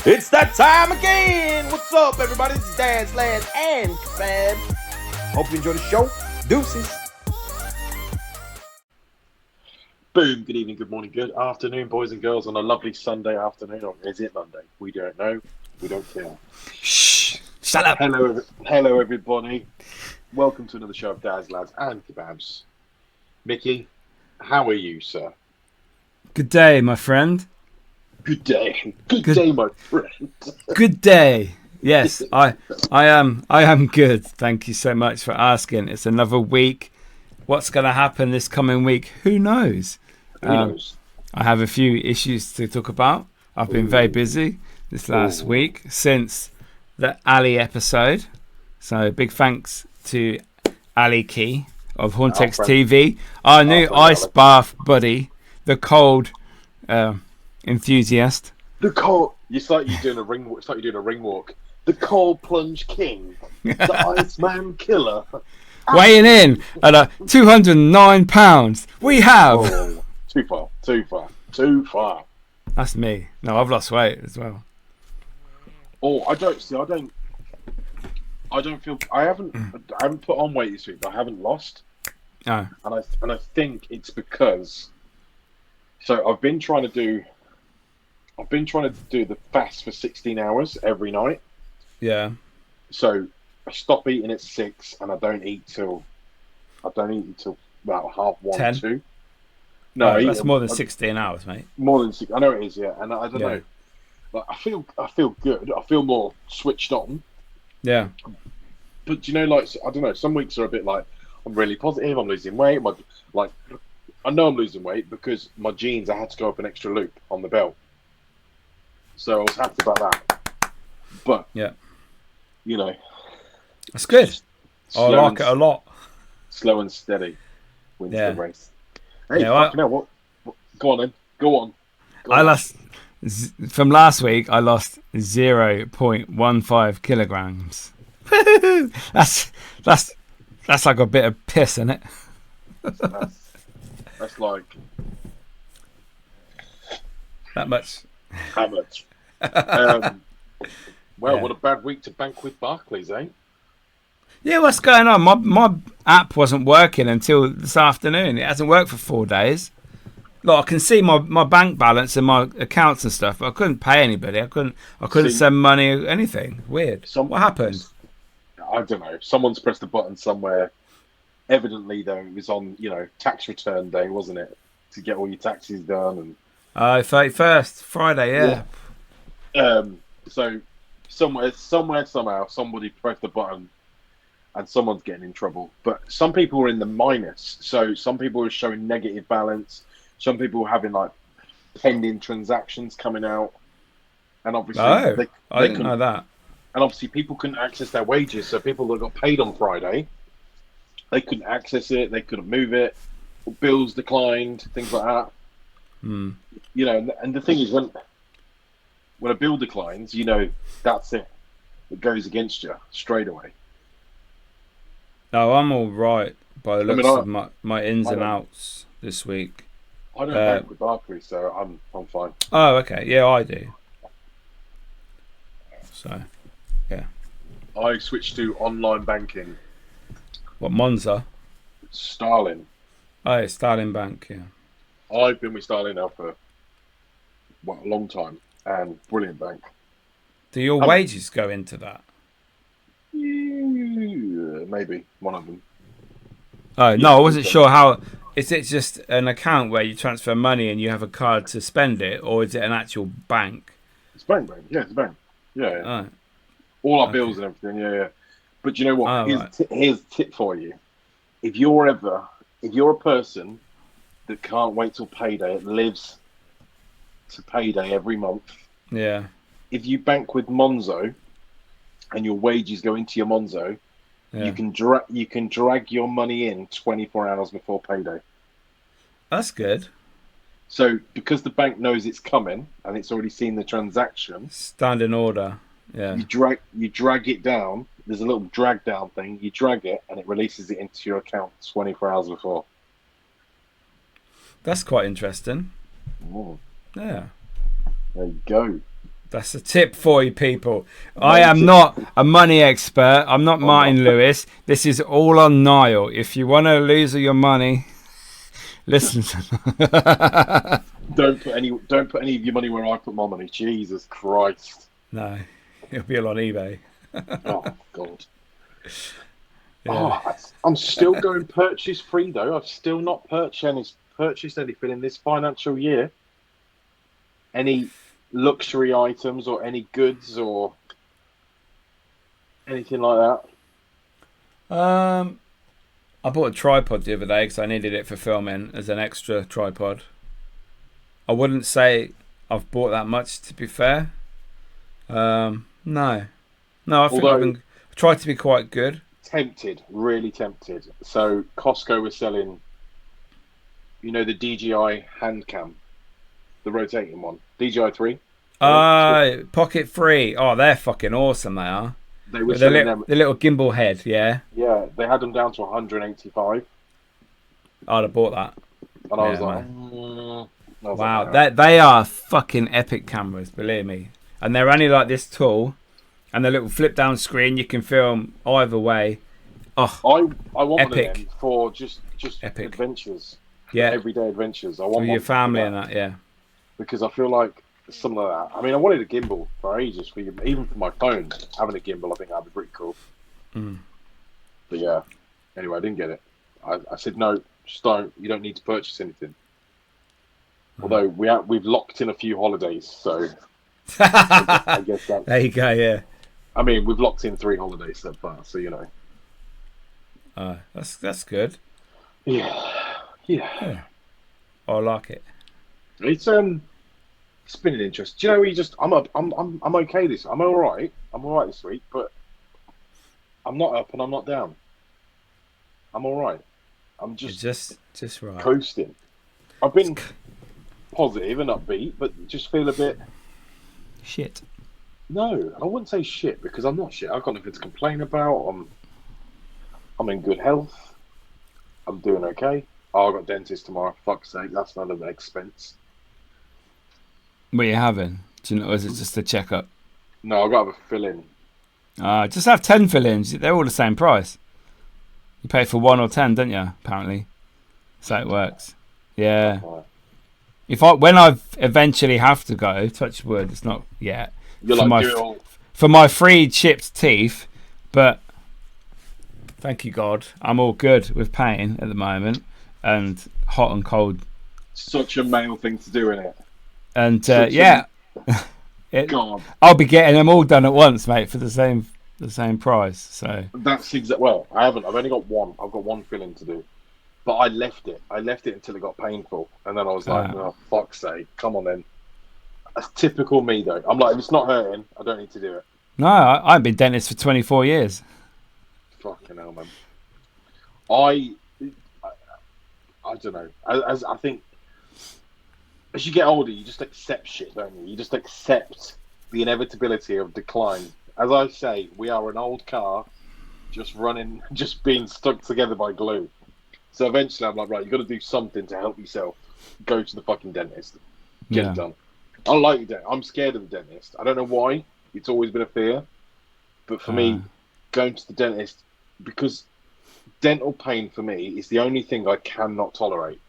It's that time again. What's up, everybody? This is Dads Lads and Kebabs. Hope you enjoy the show. Deuces. Boom, good evening, good morning, good afternoon, boys and girls, on a lovely Sunday afternoon, or is it Monday? We don't know. We don't care. Shh. Shut up. Hello, everybody. Welcome to another show of Dads, Lads and Kebabs. Mickey, how are you, sir? Good day, my friend. Good day. Good day, my friend. Good day. Yes, I am good. Thank you so much for asking. It's another week. What's going to happen this coming week? Who knows? Who knows? I have a few issues to talk about. I've been very busy this last week since the Ali episode. So big thanks to Ali Key of Hauntex TV, our new ice bath buddy, the cold enthusiast. The cold. It's like you're doing a ring. It's like you're doing a ring walk. The cold plunge king, the Iceman killer. Weighing in at 209 pounds. We have. Oh, too far. That's me. No, I've lost weight as well. Oh, I don't feel. I haven't put on weight this week, but I haven't lost. Oh. And I think it's because. So I've been trying to do the fast for 16 hours every night. Yeah. So I stop eating at 6, and I don't eat until about 1:30, 10? 2. No, that's more than 16 hours, mate. More than 6. I know it is, yeah. And I don't know. Like, I feel good. I feel more switched on. Yeah. But I don't know. Some weeks are a bit like I'm really positive. I'm losing weight. I know I'm losing weight because my jeans. I had to go up an extra loop on the belt, so I was happy about that. But yeah, that's good. I like it a lot. Slow and steady wins the race. Hey, yeah, what? Go on then. Go on. I lost from last week. I lost 0.15 kilograms. that's like a bit of piss, isn't it? That's like that much. How much? What a bad week to bank with Barclays, eh? Yeah, what's going on? My app wasn't working until this afternoon. It hasn't worked for 4 days. Look, I can see my bank balance and my accounts and stuff, but I couldn't pay anybody. I couldn't send money or anything. Weird. What happened? I don't know. Someone's pressed a button somewhere. Evidently, though, it was on tax return day, wasn't it? To get all your taxes done and 31st Friday, yeah. So somehow somebody pressed the button and someone's getting in trouble. But some people were in the minus. So some people were showing negative balance. Some people were having like pending transactions coming out. And obviously I didn't know that. And obviously people couldn't access their wages. So people that got paid on Friday, they couldn't access it. They couldn't move it. Bills declined, things like that. Mm. And the thing is, when a bill declines, that's it. It goes against you straight away. No, I'm all right by the looks of my ins and outs this week. I don't bank with Barclays, so I'm fine. Oh, okay. Yeah, I do. So, yeah. I switched to online banking. What, Monza? Starling. Oh, Starling Bank, yeah. I've been with Starling now for a long time, and brilliant bank. Do your wages go into that? Yeah, maybe one of them. Oh no, I wasn't sure how. Is it just an account where you transfer money and you have a card to spend it, or is it an actual bank? It's bank. Yeah, it's a bank. Yeah. Oh. All our bills and everything. Yeah. But you know what? Oh, here's a tip for you. If you're a person that can't wait till payday, it lives to payday every month. Yeah. If you bank with Monzo and your wages go into your Monzo, you can drag your money in 24 hours before payday. That's good. So because the bank knows it's coming and it's already seen the transaction, standing order. Yeah. You drag it down. There's a little drag down thing. You drag it and it releases it into your account 24 hours before. That's quite interesting. Oh. Yeah. There you go. That's a tip for you people. I am not a money expert. I'm not Martin Lewis. This is all on Niall. If you want to lose all your money, listen to Don't put any of your money where I put my money. Jesus Christ. No, it'll be all on eBay. Oh God. Yeah. Oh, I'm still going purchase free though. I've still not purchased anything in this financial year. Any luxury items or any goods or anything like that. I bought a tripod the other day because I needed it for filming as an extra tripod. I wouldn't say I've bought that much, to be fair. No, I think I've tried to be quite good. Tempted, really tempted. So Costco was selling, you know, the DJI hand cam, the rotating one, DJI 3. Pocket 3. Oh, they're fucking awesome. They are. They were the, selling them. The little gimbal head, yeah. Yeah, they had them down to 185. I'd have bought that. And I was like, wow, they are fucking epic cameras, believe me. And they're only like this tall, and the little flip down screen, you can film either way. Oh, I want epic. one of them for just Epic. Adventures. Yeah, everyday adventures. I want for your family and that, yeah. Because I feel like something like that. I mean, I wanted a gimbal for ages, even for my phone. Having a gimbal, I think that'd be pretty cool. Mm. But yeah, anyway, I didn't get it. I said no, just don't. You don't need to purchase anything. Although we've locked in a few holidays, so I guess that's... There you go. Yeah. I mean, we've locked in 3 holidays so far, so you know. That's good. Yeah. I like it. It's been an interest. Do you know? I'm okay I'm all right. I'm all right this week, but I'm not up and I'm not down. I'm all right. I'm just right. coasting. I've been positive and upbeat, but just feel a bit shit. No, I wouldn't say shit because I'm not shit. I've got nothing to complain about. I'm in good health. I'm doing okay. Oh, I got dentist tomorrow. Fuck's sake, that's not an expense. What are you having? Do you know? Or is it just a checkup? No, I've got to have a fill-in. Just have 10 fill-ins. They're all the same price. You pay for 1 or 10, don't you? Apparently, so it works. Yeah. Right. When I eventually have to go, touch wood, it's not yet. For my 3 chipped teeth, but thank you God, I'm all good with pain at the moment and hot and cold. Such a male thing to do, innit? And God. I'll be getting them all done at once, mate, for the same price. So that's exactly. Well, I haven't. I've only got one. I've got one filling to do, but I left it. Until it got painful, and then I was like, "Oh, fuck's sake, come on then." That's typical me, though. I'm like, if it's not hurting, I don't need to do it. No, I've been dentist for 24 years. Fucking hell, man. I don't know. As I think, as you get older, you just accept shit, don't you? You just accept the inevitability of decline. As I say, we are an old car, just being stuck together by glue. So eventually, I'm like, right, you got to do something to help yourself. Go to the fucking dentist. Get it done. I like your dentist. I'm scared of the dentist. I don't know why. It's always been a fear. But for me, going to the dentist, because dental pain for me is the only thing I cannot tolerate.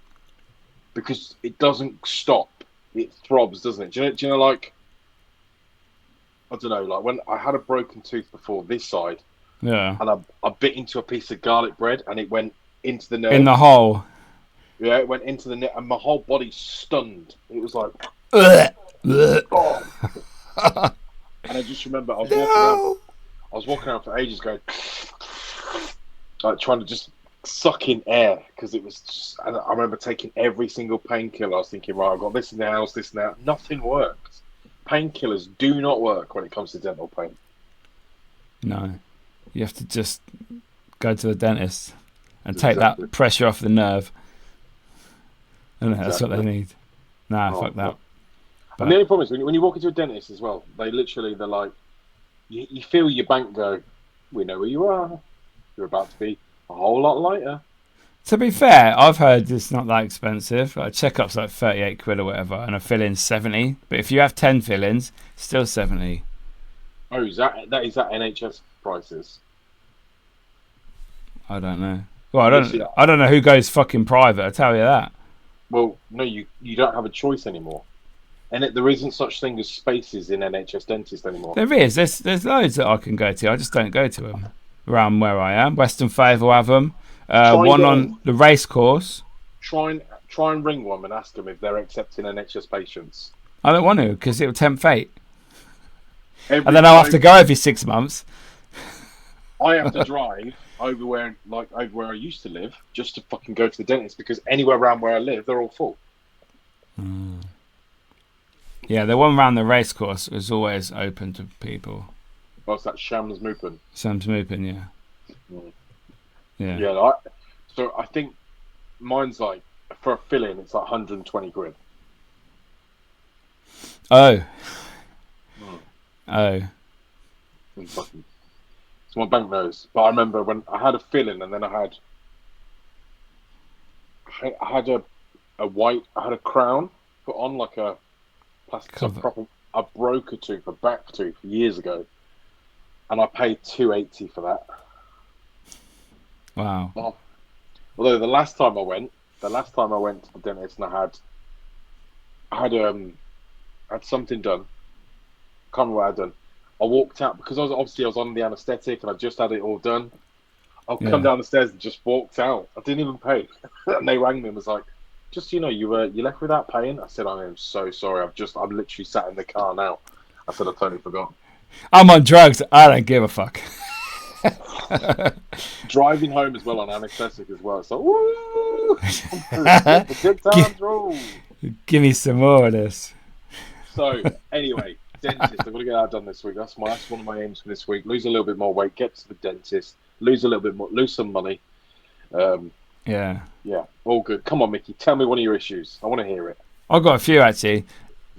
Because it doesn't stop. It throbs, doesn't it? Do you know, like, I don't know, like when I had a broken tooth before this side, and I bit into a piece of garlic bread and it went into the nerve. In the hole. Yeah, it went into the net and my whole body stunned. It was like, oh. And I just remember I was walking around for ages going, like trying to just suck in air because it was just. And I remember taking every single painkiller. I was thinking, right, I've got this in the house, this and that. Nothing worked. Painkillers do not work when it comes to dental pain. No, you have to just go to the dentist and take that pressure off the nerve. And that's what they need. Fuck that. But, and the only problem is when you walk into a dentist as well, they're like, you feel your bank go, we know where you are. You're about to be a whole lot lighter. To be fair, I've heard it's not that expensive. Like, check-up's like 38 quid or whatever, and a fill-in's 70. But if you have 10 fill-ins, still 70. Oh, is that NHS prices? I don't know. Well, I don't know who goes fucking private. I tell you that. Well, no, you don't have a choice anymore, and there isn't such thing as spaces in NHS dentist anymore. There is. There's loads that I can go to. I just don't go to them around where I am. Western Fave will have them. One on the race course. Try and ring one and ask them if they're accepting NHS patients. I don't want to because it will tempt fate. And then I'll have to go every 6 months. I have to drive over where I used to live just to fucking go to the dentist because anywhere around where I live, they're all full. Mm. Yeah, the one around the race course is always open to people. What's that? Shams Moopin? Shams Moopin, yeah. Mm. Yeah. Yeah, so I think mine's like, for a fill-in, it's like 120 quid. Oh. Mm. Oh. So my bank knows. But I remember when I had a fill-in and then I had a crown put on, like a plastic proper. I broke a tooth, a back tooth, years ago, and I paid $280 for that. Wow. Oh. Although the last time I went to the dentist and I had something done. Can't remember what I'd done. I walked out because I was on the anaesthetic and I just had it all done. I'll come down the stairs and just walked out. I didn't even pay. And they rang me and was like, just, you left without paying? I said, I am so sorry. I'm literally sat in the car now. I said, I totally forgot. I'm on drugs. I don't give a fuck. Driving home as well on anaesthetic as well. So, woo! Good times roll. Give me some more of this. So, anyway, dentist. I've got to get that done this week. That's one of my aims for this week. Lose a little bit more weight, get to the dentist, lose a little bit more, lose some money. Yeah, all good. Come on, Mickey, tell me one of your issues. I want to hear it. I've got a few actually.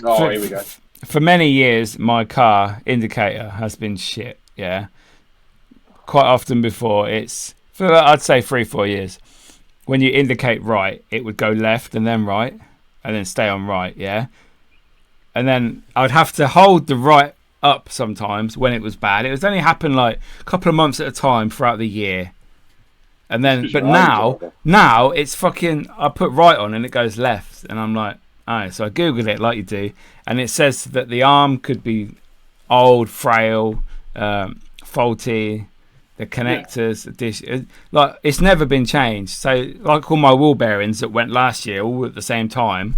Here we go. For many years, my car indicator has been shit. Yeah, quite often before I'd say 3-4 years. When you indicate right, it would go left and then right, and then stay on right. Yeah. And then I'd have to hold the right up sometimes when it was bad. It was only happen like a couple of months at a time throughout the year. And then, but now it's fucking, I put right on and it goes left. And I'm like, oh, so I Googled it like you do. And it says that the arm could be old, frail, faulty, the connectors, the dish. Like, it's never been changed. So, like all my wheel bearings that went last year all at the same time,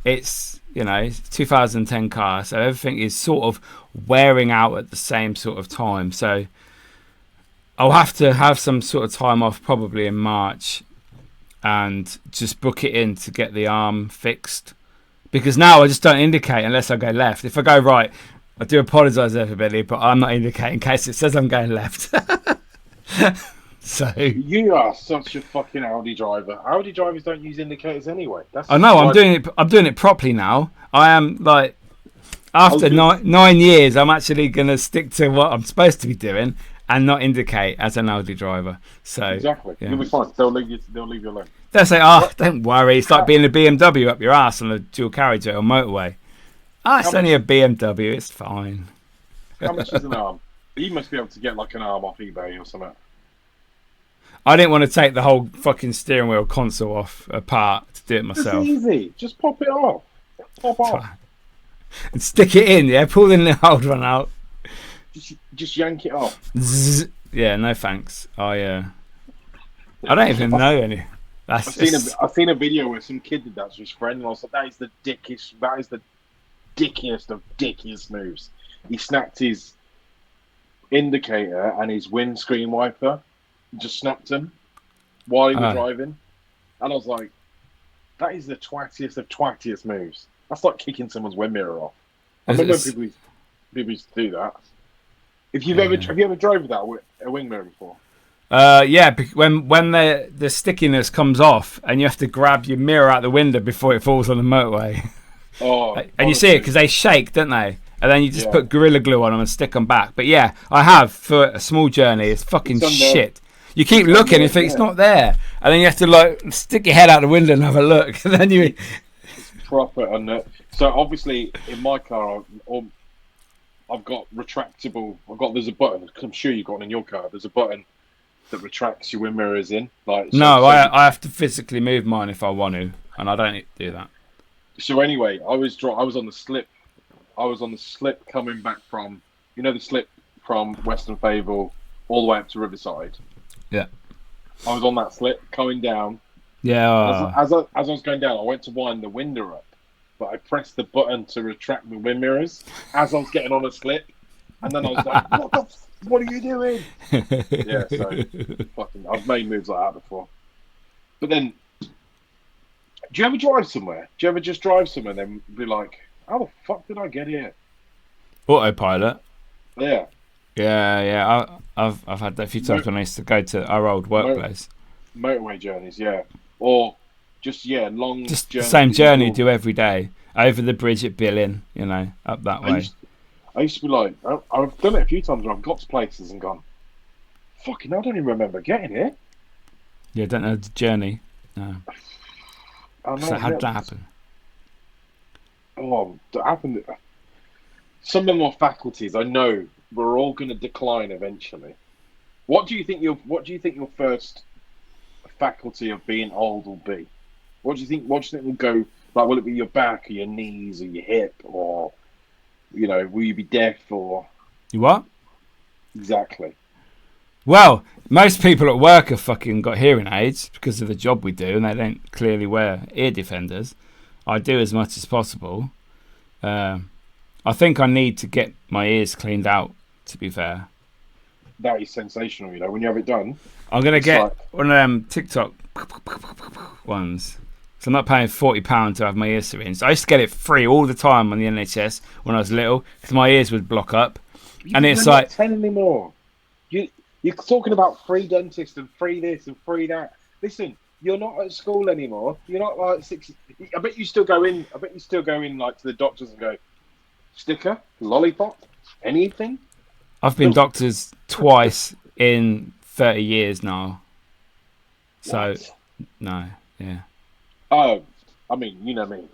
it's 2010 car, so everything is sort of wearing out at the same sort of time. So I'll have to have some sort of time off probably in March and just book it in to get the arm fixed, because now I just don't indicate unless I go left. If I go right, I do apologise everybody, but I'm not indicating in case it says I'm going left. So you are such a fucking Audi driver. Audi drivers don't use indicators anyway. I know. I'm doing it properly now. I am like, after 9 years, I'm actually gonna stick to what I'm supposed to be doing and not indicate as an Audi driver. So exactly, yeah. You'll be fine. They'll leave you alone. They'll say, don't worry. It's like being a BMW up your ass on a dual carriageway or motorway. It's only a BMW. It's fine. How much is an arm? You must be able to get like an arm off eBay or something. I didn't want to take the whole fucking steering wheel console apart to do it myself. It's easy. Just pop it off. Pop off. And stick it in, yeah? Pull the old one out. Just yank it off. Zzz. Yeah, no thanks. I don't even know any. I've seen a video where some kid did that to his friend, and I was like, that is the dickiest of dickiest moves. He snapped his indicator and his windscreen wiper. Just snapped him while he was driving, and I was like, "That is the twattiest of twattiest moves. That's like kicking someone's wind mirror off." I remember when people used to do that. Have you ever drove that with a wing mirror before? Yeah. When the stickiness comes off, and you have to grab your mirror out the window before it falls on the motorway. And you see it because they shake, don't they? And then you just put Gorilla Glue on them and stick them back. But yeah, I have for a small journey. It's fucking shit. You keep looking and you think it's not there. and then you have to like stick your head out the window and have a look, and then you. Proper on it. So obviously, in my car, I've got retractable. There's a button. I'm sure you've got one in your car. There's a button that retracts your wind mirrors in. No, I have to physically move mine if I want to, and I don't do that. So anyway, I was on the slip. I was on the slip coming back from, the slip from Western Fable all the way up to Riverside. Yeah. I was on that slip coming down. Yeah. As I was going down, I went to wind the window up, but I pressed the button to retract the wind mirrors as I was getting on a slip, and then I was like, "What are you doing?" Yeah, so fucking, I've made moves like that before. But then, do you ever drive somewhere? Do you ever just drive somewhere and then be like, "How the fuck did I get here?" Autopilot. Yeah. Yeah. I've had that a few times when I used to go to our old workplace. Motorway journeys, yeah, or just long. Just the same journey you do every day over the bridge at Billing, up that way. I used to be like, I've done it a few times where I've got to places and gone, fucking, I don't even remember getting here. Yeah, I don't know the journey. No. So how did that happen? Oh, that happened. Some of my faculties, I know, we're all going to decline eventually. What do you think your first faculty of being old will be? What do you think will go, like, will it be your back or your knees or your hip, or will you be deaf, or you what exactly? Well, most people at work have fucking got hearing aids because of the job we do, and they don't clearly wear ear defenders. I do as much as possible. I think I need to get my ears cleaned out, to be fair. That is sensational, when you have it done. I'm going to get one of them TikTok ones. So I'm not paying £40 to have my ears syringed. I used to get it free all the time on the NHS when I was little because my ears would block up. And it's like... Not 10 anymore. You're talking about free dentist and free this and free that. Listen, you're not at school anymore. You're not like 60. I bet you still go in like to the doctors and go, sticker, lollipop, anything. I've been doctors twice in 30 years now. So, What? no, yeah. Oh, I mean, you know me.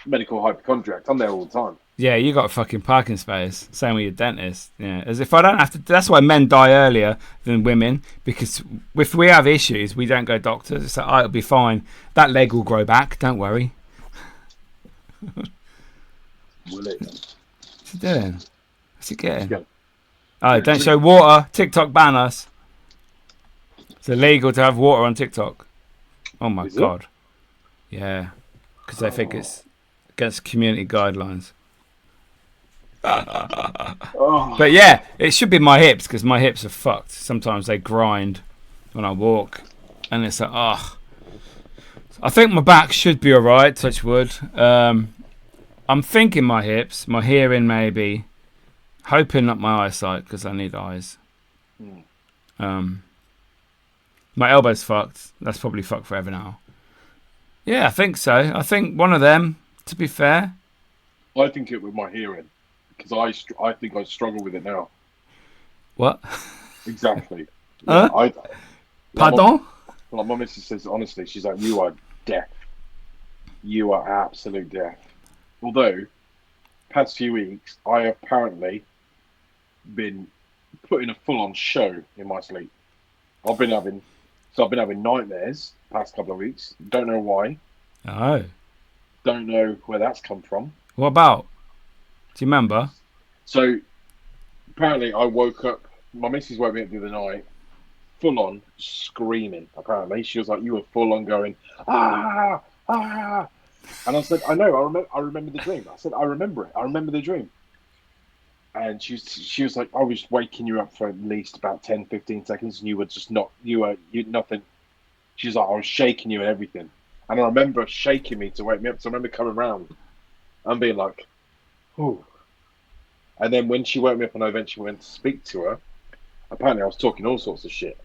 Medical hypochondriac. I'm there all the time. Yeah, you got a fucking parking space. Same with your dentist. Yeah, as if I don't have to. That's why men die earlier than women, because if we have issues, we don't go doctors. It's like, it'll be fine. That leg will grow back. Don't worry. Will it? What's he doing? What's he getting? Go. Oh, don't show water. TikTok ban us. It's illegal to have water on TikTok. Oh my God. Yeah, because they think it's against community guidelines. But yeah, it should be my hips because my hips are fucked. Sometimes they grind when I walk, and it's like, I think my back should be alright. Touch wood. I'm thinking my hips, my hearing maybe, hoping not my eyesight because I need eyes. My elbow's fucked. That's probably fucked forever now. Yeah, I think so. I think one of them. To be fair, I think it with my hearing. Because I think I struggle with it now. What? Exactly. Huh? Pardon? My missus says, honestly, she's like, you are deaf. You are absolute deaf. Although, past few weeks, I have apparently been putting a full-on show in my sleep. I've been having nightmares past couple of weeks. Don't know why. Oh. Don't know where that's come from. What about? Do you remember? So, apparently I woke up, my missus woke me up the other night, full on screaming, apparently. She was like, you were full on going, ah, ah. And I said, I know, I remember the dream. I said, I remember it. I remember the dream. And she was like, I was waking you up for at least about 10, 15 seconds, and you were just not, you nothing. She was like, I was shaking you and everything. And I remember shaking me to wake me up. So I remember coming round and being like, oh. And then when she woke me up and I eventually went to speak to her, apparently I was talking all sorts of shit.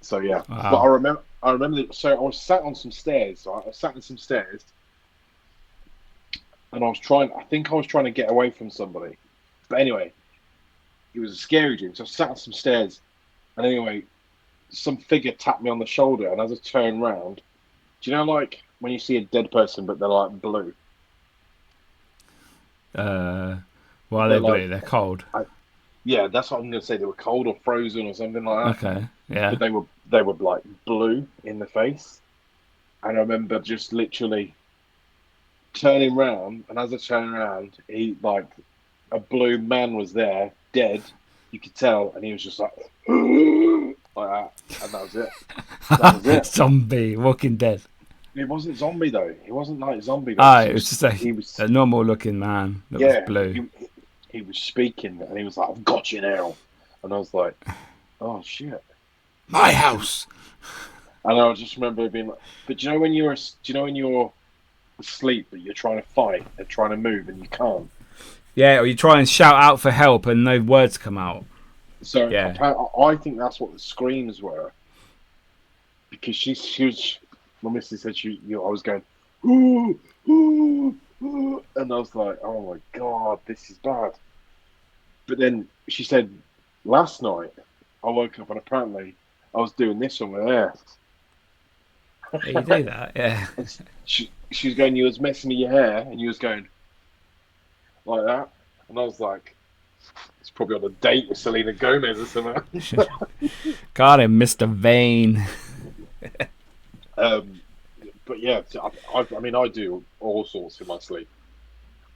So yeah. Wow. But I remember that, so I was sat on some stairs, right? I was sat on some stairs and I think I was trying to get away from somebody. But anyway, it was a scary dream. So I sat on some stairs and anyway, some figure tapped me on the shoulder, and as I turned round, do you know like when you see a dead person but they're like blue? Why are They're they like, blue? They're cold. yeah, that's what I'm gonna say. They were cold or frozen or something like that. Okay. Yeah. But they were like blue in the face, and I remember just literally turning round, and as I turned around, he like a blue man was there, dead. You could tell, and he was just like that, and that was it. That was it. Zombie, Walking Dead. It wasn't zombie though. It wasn't like zombie though. Ah, it was just He was a normal looking man that was blue. He was speaking, and he was like, "I've got you now," and I was like, "Oh shit, My house." And I just remember being like, but do you know when you're asleep but you're trying to fight and trying to move and you can't? Yeah, or you try and shout out for help and no words come out. So yeah. I think that's what the screams were, because she was. My missus said I was going, ooh, ooh, ooh, and I was like, oh my god, this is bad. But then she said, last night I woke up and apparently I was doing this on my hair. Yeah, you do that, yeah. She was going, you was messing with your hair, and you was going like that, and I was like, it's probably on a date with Selena Gomez or something. Got him, Mr. Vane. But yeah, I mean, I do all sorts in my sleep.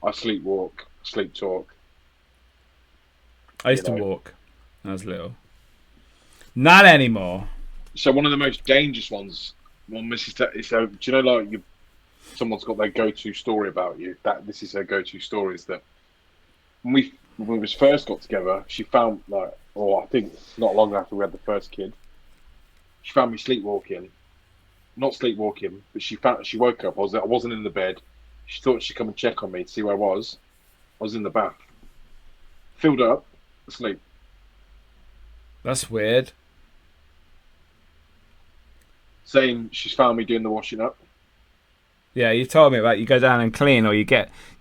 I sleepwalk, sleep talk. I used to walk when I was little. Not anymore. So one of the most dangerous ones, so do you know, like someone's got their go-to story about you. This is her go-to story. Is that when we first got together, she found I think not long after we had the first kid, she found me sleepwalking. Not sleepwalking, but she woke up. I wasn't in the bed. She thought she'd come and check on me to see where I was. I was in the bath, filled up, asleep. That's weird. Saying she's found me doing the washing up. Yeah, you told me about you go down and clean, or you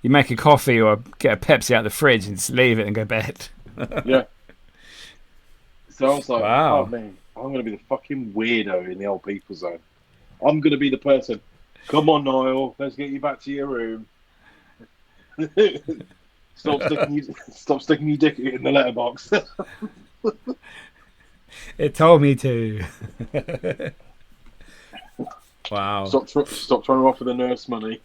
make a coffee or get a Pepsi out of the fridge and just leave it and go to bed. Yeah. So I was like, wow. Oh man, I'm going to be the fucking weirdo in the old people zone. I'm going to be the person. Come on, Niall, let's get you back to your room. Stop sticking your dick in the letterbox. It told me to. Wow. Stop trying to offer the nurse money.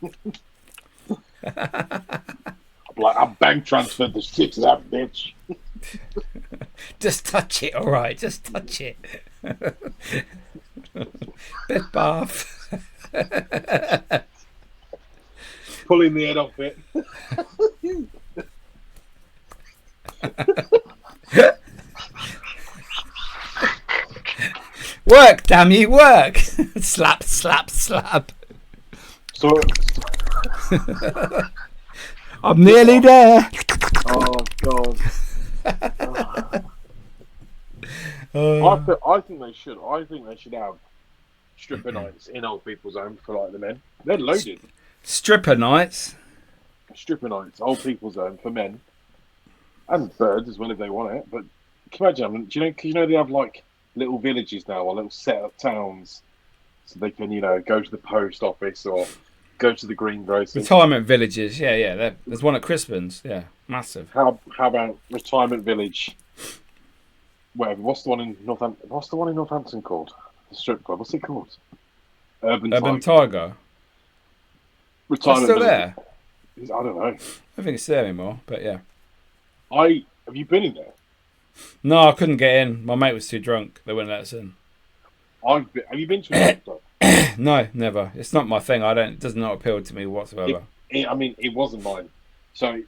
I bank transferred the shit to that bitch. Just touch it, all right. Just touch it. Bed bath. Pulling the head off it. Work, damn you, work. Slap, slap, slap. So, I'm nearly there. Oh god. I think they should. I think they should have stripper nights in old people's home for like the men. They're loaded. Stripper nights. Stripper nights, old people's home for men, and birds as well if they want it. But can you imagine? Do you know they have like little villages now or little set up towns, so they can go to the post office or go to the greengrocer. Retirement villages, yeah. There's one at Crispin's, yeah, massive. How about retirement village? Whatever. What's the one in Northampton called? The strip club. What's it called? Urban Tiger. Retirement still village. there? I don't know. I don't think it's there anymore, but yeah. Have you been in there? No, I couldn't get in. My mate was too drunk. They wouldn't let us in. Have you been to a strip club? No, never. It's not my thing. It does not appeal to me whatsoever. It wasn't mine. So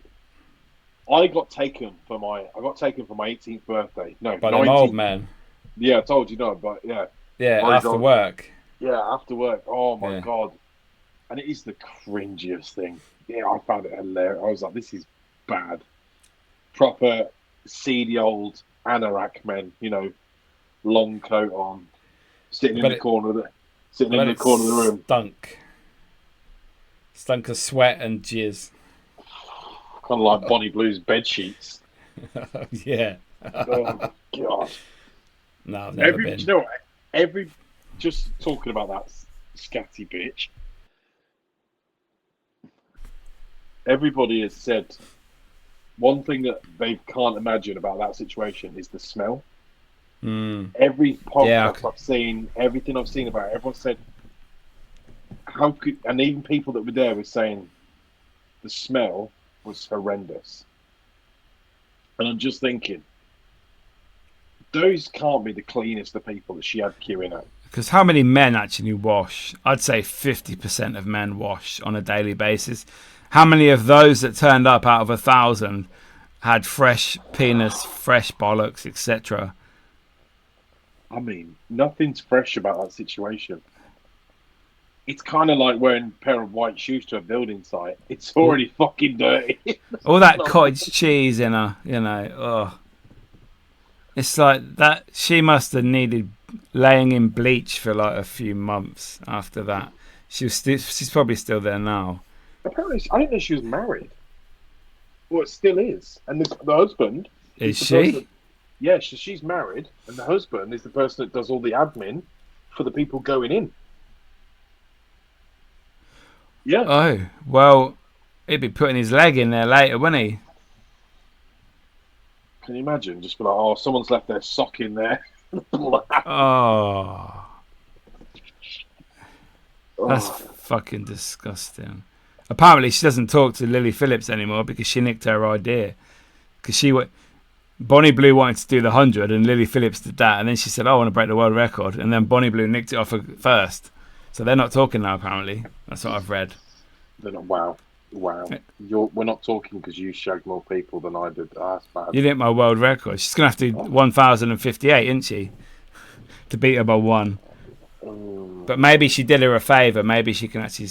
I got taken for my 18th birthday. No, by an old man. Yeah, I told you no, but yeah. Yeah, after work. Yeah, after work. Oh my god. And it is the cringiest thing. Yeah, I found it hilarious. I was like, this is bad. Proper seedy old anorak men, long coat on, sitting in the corner of the room. Stunk of sweat and jizz. Kind of like Bonnie Blue's bed sheets. Yeah. Oh god. No, I've never been. Do you know what? Just talking about that scatty bitch. Everybody has said one thing that they can't imagine about that situation is the smell. Every podcast I've seen, everything I've seen about it, everyone said, how could, and even people that were there were saying the smell was horrendous. And I'm just thinking, those can't be the cleanest of people that she had queuing up. Because how many men actually wash? I'd say 50% of men wash on a daily basis. How many of those that turned up out of 1,000 had fresh penis, fresh bollocks, etc.? I mean, nothing's fresh about that situation. It's kind of like wearing a pair of white shoes to a building site. It's already fucking dirty. All that cottage cheese in her, you know. Oh, it's like that. She must have needed laying in bleach for like a few months after that. She's probably still there now. Apparently, I didn't know she was married. Well, it still is. And the husband is she? Person, yeah, she's married, and the husband is the person that does all the admin for the people going in. Yeah. Oh, well, he'd be putting his leg in there later, wouldn't he? Can you imagine? Just be like, oh, someone's left their sock in there. Oh. That's fucking disgusting. Apparently, she doesn't talk to Lily Phillips anymore because she nicked her idea. Because Bonnie Blue wanted to do the 100 and Lily Phillips did that. And then she said, I want to break the world record. And then Bonnie Blue nicked it off her first. So they're not talking now, apparently. That's what I've read. They're not. Wow. We're not talking because you shagged more people than I did. Oh, that's bad. You nicked my world record. She's going to have to do 1,058, isn't she? To beat her by one. But maybe she did her a favour. Maybe she can actually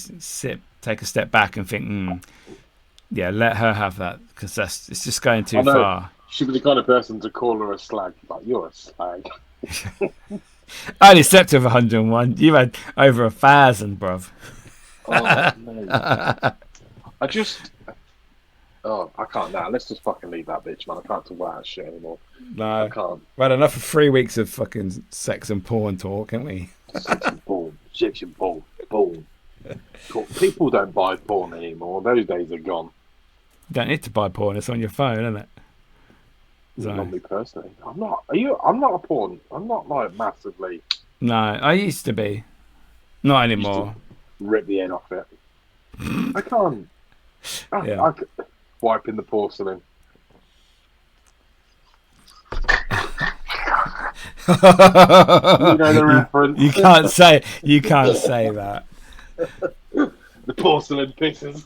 take a step back and think, yeah, let her have that because it's just going too far. She'd be the kind of person to call her a slag. Like, you're a slag. I only slept with 101. You had over 1,000, bruv. Oh, no. I can't now. Let's just fucking leave that bitch, man. I can't talk about that shit anymore. No. I can't. We had enough of 3 weeks of fucking sex and porn talk, haven't we? Sex and porn. People don't buy porn anymore. Those days are gone. You don't need to buy porn. It's on your phone, isn't it? So. Not me personally. I'm not. I'm not a porn. I'm not like massively. No, I used to be. Not anymore. Rip the end off it. I can't. I wiping the porcelain. You know the reference. You can't say that. The porcelain pisses.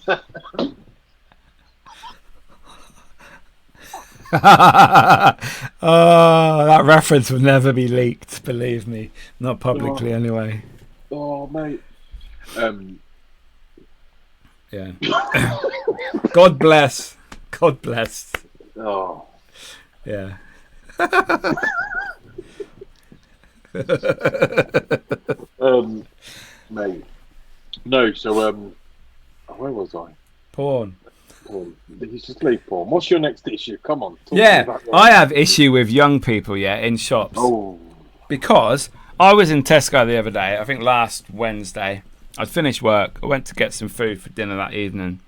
Oh, that reference will never be leaked, believe me. Not publicly anyway. Oh, mate. Yeah. God bless. Oh. Yeah. Mate. No, so where was I? Porn. You just leave porn. What's your next issue? Come on. Yeah, I have issue with young people, in shops. Oh. Because I was in Tesco the other day, I think last Wednesday. I'd finished work. I went to get some food for dinner that evening.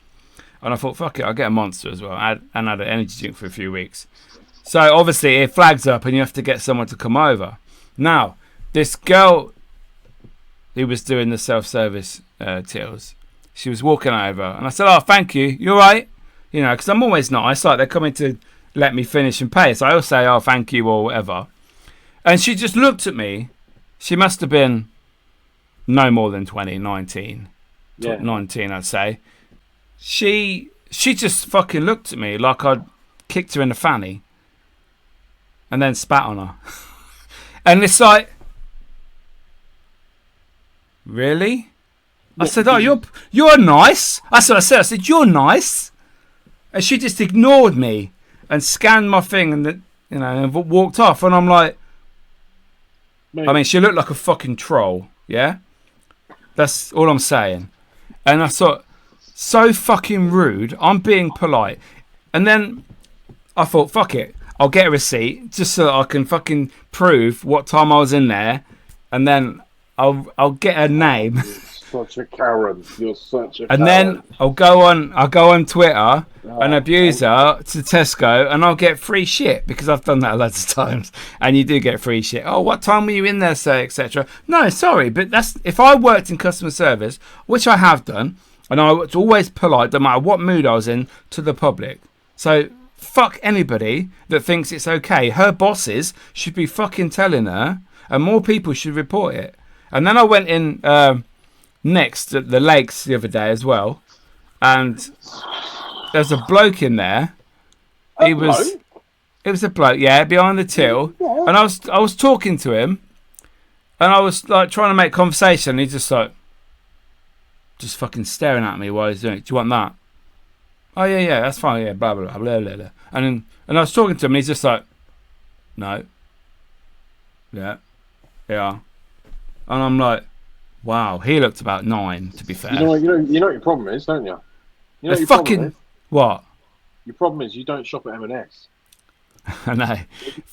And I thought, fuck it, I'll get a Monster as well. I had an energy drink for a few weeks. So obviously it flags up and you have to get someone to come over. Now, this girl who was doing the self-service tills, she was walking over and I said, oh, thank you. You all right? You know, because I'm always nice. Like, they're coming to let me finish and pay. So I always say, oh, thank you or whatever. And she just looked at me. She must have been no more than 20, 19. Yeah. 19, I'd say. She just fucking looked at me like I'd kicked her in the fanny and then spat on her. And it's like, really? I said, oh, you're nice. That's what I said. I said, you're nice. And she just ignored me and scanned my thing and and walked off. And I'm like, mate. I mean, she looked like a fucking troll. Yeah, that's all I'm saying. And I thought, so fucking rude. I'm being polite. And then I thought, fuck it. I'll get a receipt just so that I can fucking prove what time I was in there and then I'll get her name. You're such a Karen. You're such a And Karen. then I'll go on Twitter and abuse her to Tesco, and I'll get free shit because I've done that loads of times. And you do get free shit. Oh, what time were you in there, sir, etc. No, sorry, but that's if I worked in customer service, which I have done, and I was always polite, no matter what mood I was in, to the public. So fuck anybody that thinks it's okay. Her bosses should be fucking telling her, and more people should report it. And then I went in next at the lakes the other day as well, and there's a bloke in there. It was a bloke, yeah, behind the till, and I was talking to him, and I was like trying to make conversation. And he's just fucking staring at me while he's doing it. Do you want that? Oh yeah, that's fine. Yeah, blah blah blah blah blah. And I was talking to him, and he's just like, no, yeah. And I'm like, wow, he looked about 9, to be fair. You know what your problem is, don't you? You know the fucking what? Your problem is you don't shop at M&S. I know.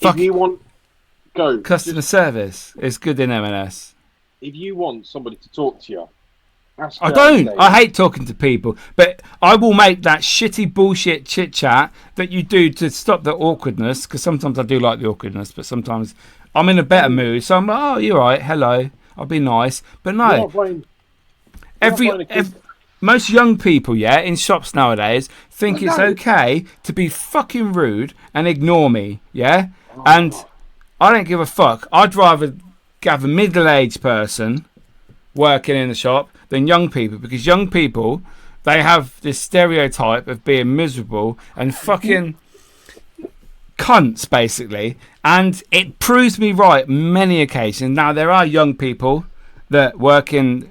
If you want, go customer service is good in M&S. If you want somebody to talk to you, ask I don't. I hate talking to people, but I will make that shitty bullshit chit chat that you do to stop the awkwardness. Because sometimes I do like the awkwardness, but sometimes I'm in a better mood, so I'm like, oh, you're right, hello. I'll be nice, but no. Most young people, in shops nowadays, think it's okay to be fucking rude and ignore me, And I don't give a fuck. I'd rather have a middle-aged person working in the shop than young people, because young people, they have this stereotype of being miserable and fucking cunts, basically, and it proves me right many occasions. Now, there are young people that work in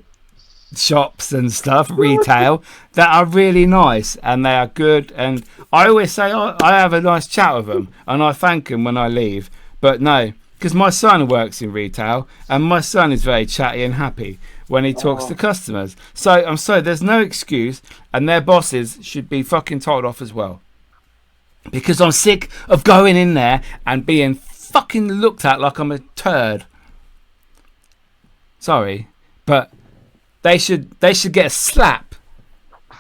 shops and stuff, retail, that are really nice and they are good, and I always say I have a nice chat with them and I thank them when I leave. But no, because my son works in retail and my son is very chatty and happy when he talks to customers. So I'm sorry, there's no excuse, and their bosses should be fucking told off as well. Because I'm sick of going in there and being fucking looked at like I'm a turd. Sorry, but they should get a slap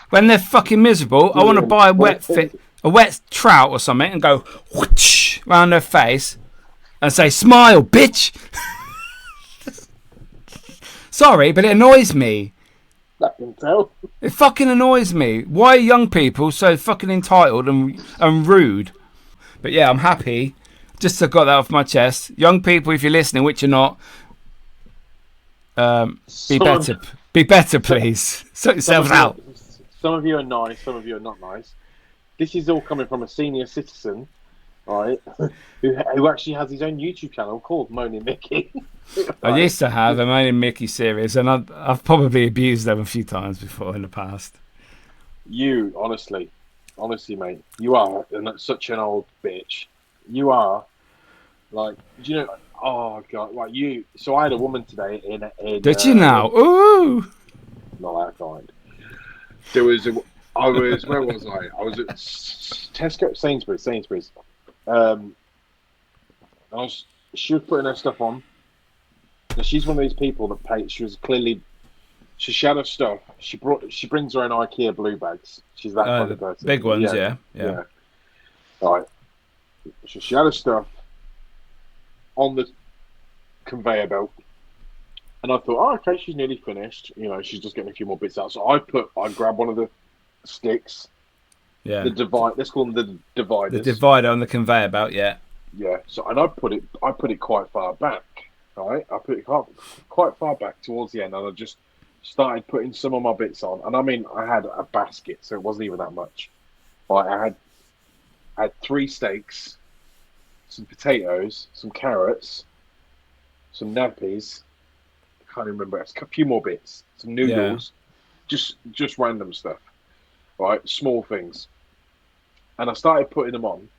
when they're fucking miserable. I want to buy a wet trout or something and go whoosh around their face and say, "Smile, bitch." Sorry, but it annoys me. I can tell. It fucking annoys me. Why are young people so fucking entitled and rude? But yeah, I'm happy. Just to got that off my chest. Young people, if you're listening, which you're not, be better, please. Sort yourselves out. Some of you are nice, some of you are not nice. This is all coming from a senior citizen, right? who actually has his own YouTube channel called Moaning Mickey. I used to have a Moaning Mickey series, and I've probably abused them a few times before in the past. You, honestly, mate, you are such an old bitch. You are, like, do you know? Oh god, like you. So I had a woman today in. Did you now? Ooh. Not that kind. Where was I? I was at Tesco, Sainsbury's. She was putting her stuff on. Now, she's one of these people that pays. She had her stuff. She brings her own IKEA blue bags. She's that kind of person. Big ones, yeah. All right. So she had her stuff on the conveyor belt, and I thought, okay, she's nearly finished. You know, she's just getting a few more bits out. So I grabbed one of the sticks. Yeah. Let's call them the dividers. The divider on the conveyor belt, yeah. Yeah. So, and I put it quite far back. Right. I put it quite far back towards the end, and I just started putting some of my bits on. And I mean, I had a basket, so it wasn't even that much. Right. I had 3 steaks, some potatoes, some carrots, some nappies. I can't remember. A few more bits. Some noodles. Yeah. Just random stuff. Right, small things. And I started putting them on,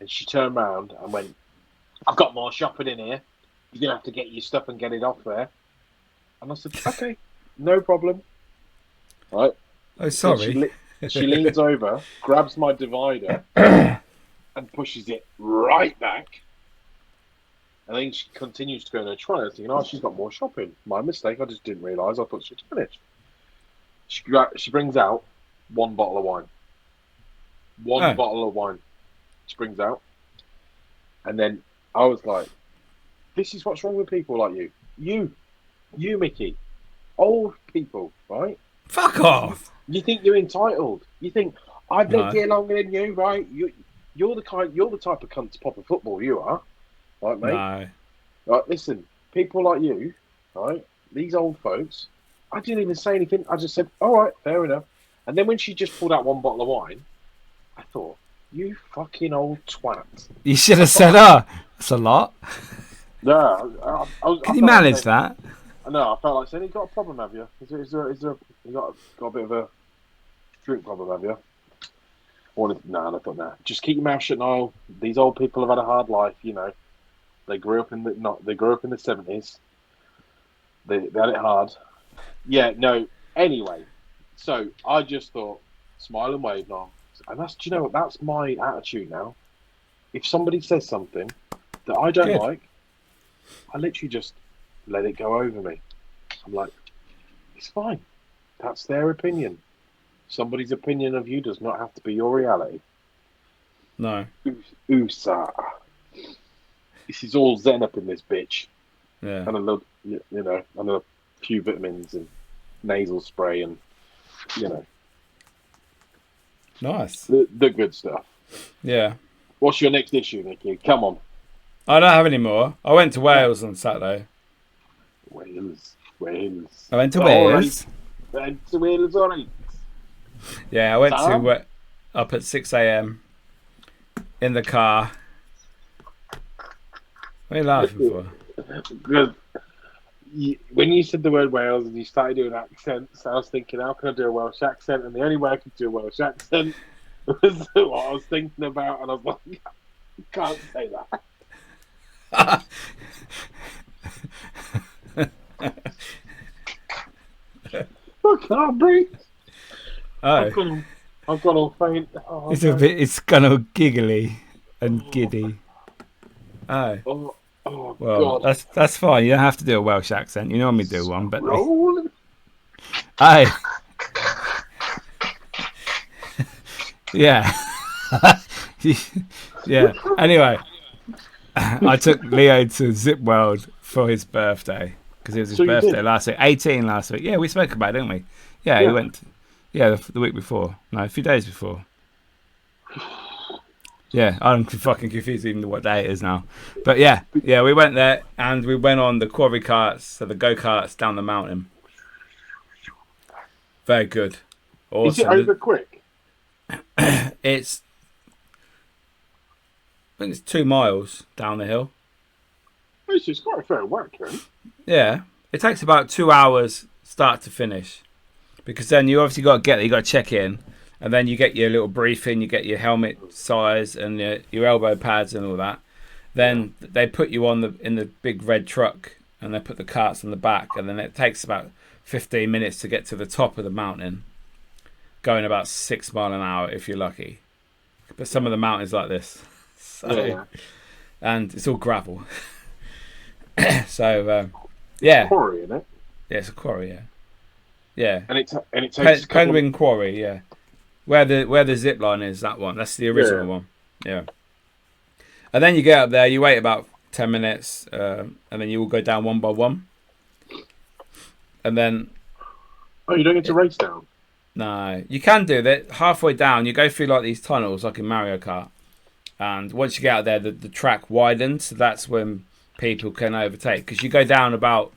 and she turned around and went, "I've got more shopping in here. You're going to have to get your stuff and get it off there." And I said, "Okay, no problem." Right. Oh, sorry. She leans over, grabs my divider, and pushes it right back. And then she continues to go in her trolley. I was thinking, oh, she's got more shopping. My mistake. I just didn't realise. I thought she'd finished. She brings out one bottle of wine. One bottle of wine. She brings out. And then I was like, this is what's wrong with people like you. You, Mickey. Old people, right? Fuck off. You think you're entitled. You think, I've lived here longer than you, right? You're the type of cunt to pop a football, you are. Right, mate? No. Right, listen, people like you, right? These old folks, I didn't even say anything. I just said, all right, fair enough. And then when she just pulled out one bottle of wine, I thought, you fucking old twat. You should have said, oh, that's a lot. No, Can you manage that? No, I felt like saying, you got a problem, have you? You got a bit of a drink problem, have you? No, I thought, nah. Just keep your mouth shut, Niall. These old people have had a hard life, you know. They grew up in the 70s. They had it hard. Yeah, no. Anyway, so I just thought, smile and wave now. And do you know what? That's my attitude now. If somebody says something that I don't like, I literally just let it go over me. I'm like, it's fine. That's their opinion. Somebody's opinion of you does not have to be your reality. No. Oosa. This is all zen up in this bitch. Yeah. And a little, and a few vitamins and nasal spray and, Nice. The good stuff. Yeah. What's your next issue, Nicky? Come on. I don't have any more. I went to Wales on Saturday. Wales. I went to Wales. Went to Wales, all right. Yeah, I went to up at 6 a.m. in the car. What are you laughing for? Because when you said the word Wales and you started doing accents, I was thinking, how can I do a Welsh accent? And the only way I could do a Welsh accent was what I was thinking about, and I was like, you can't say that. I can't breathe. Oh. I've got all faint. Oh, it's kind of giggly and giddy. Oh. Oh, well, God. that's fine. You don't have to do a Welsh accent. You normally do one, but Roll. yeah. Yeah. Anyway, I took Leo to Zip World for his birthday because it was his birthday last week. 18 last week. Yeah, we spoke about it, didn't we? Yeah, he went. The week before. No, a few days before. Yeah, I'm fucking confused even what day it is now. But yeah, we went there and we went on the quarry carts, so the go-karts down the mountain. Very good. Awesome. Is it over quick? I think it's 2 miles down the hill. It's quite a fair work, then. Yeah, it takes about 2 hours start to finish. Because then you obviously got to get there, you got to check in. And then you get your little briefing, you get your helmet size and your elbow pads and all that. Then they put you in the big red truck and they put the carts on the back. And then it takes about 15 minutes to get to the top of the mountain, going about 6 miles an hour if you're lucky. But some of the mountains like this. And it's all gravel. So, yeah. It's a quarry, isn't it? Yeah, it's a quarry, yeah. Yeah. And it takes Penguin Quarry, yeah. Where the zip line is, that one. That's the original one. Yeah. And then you get up there, you wait about 10 minutes, and then you all go down one by one. And then... Oh, you don't get to race down? No. You can do that. Halfway down, you go through like these tunnels, like in Mario Kart. And once you get out there, the track widens, so that's when people can overtake. Because you go down about,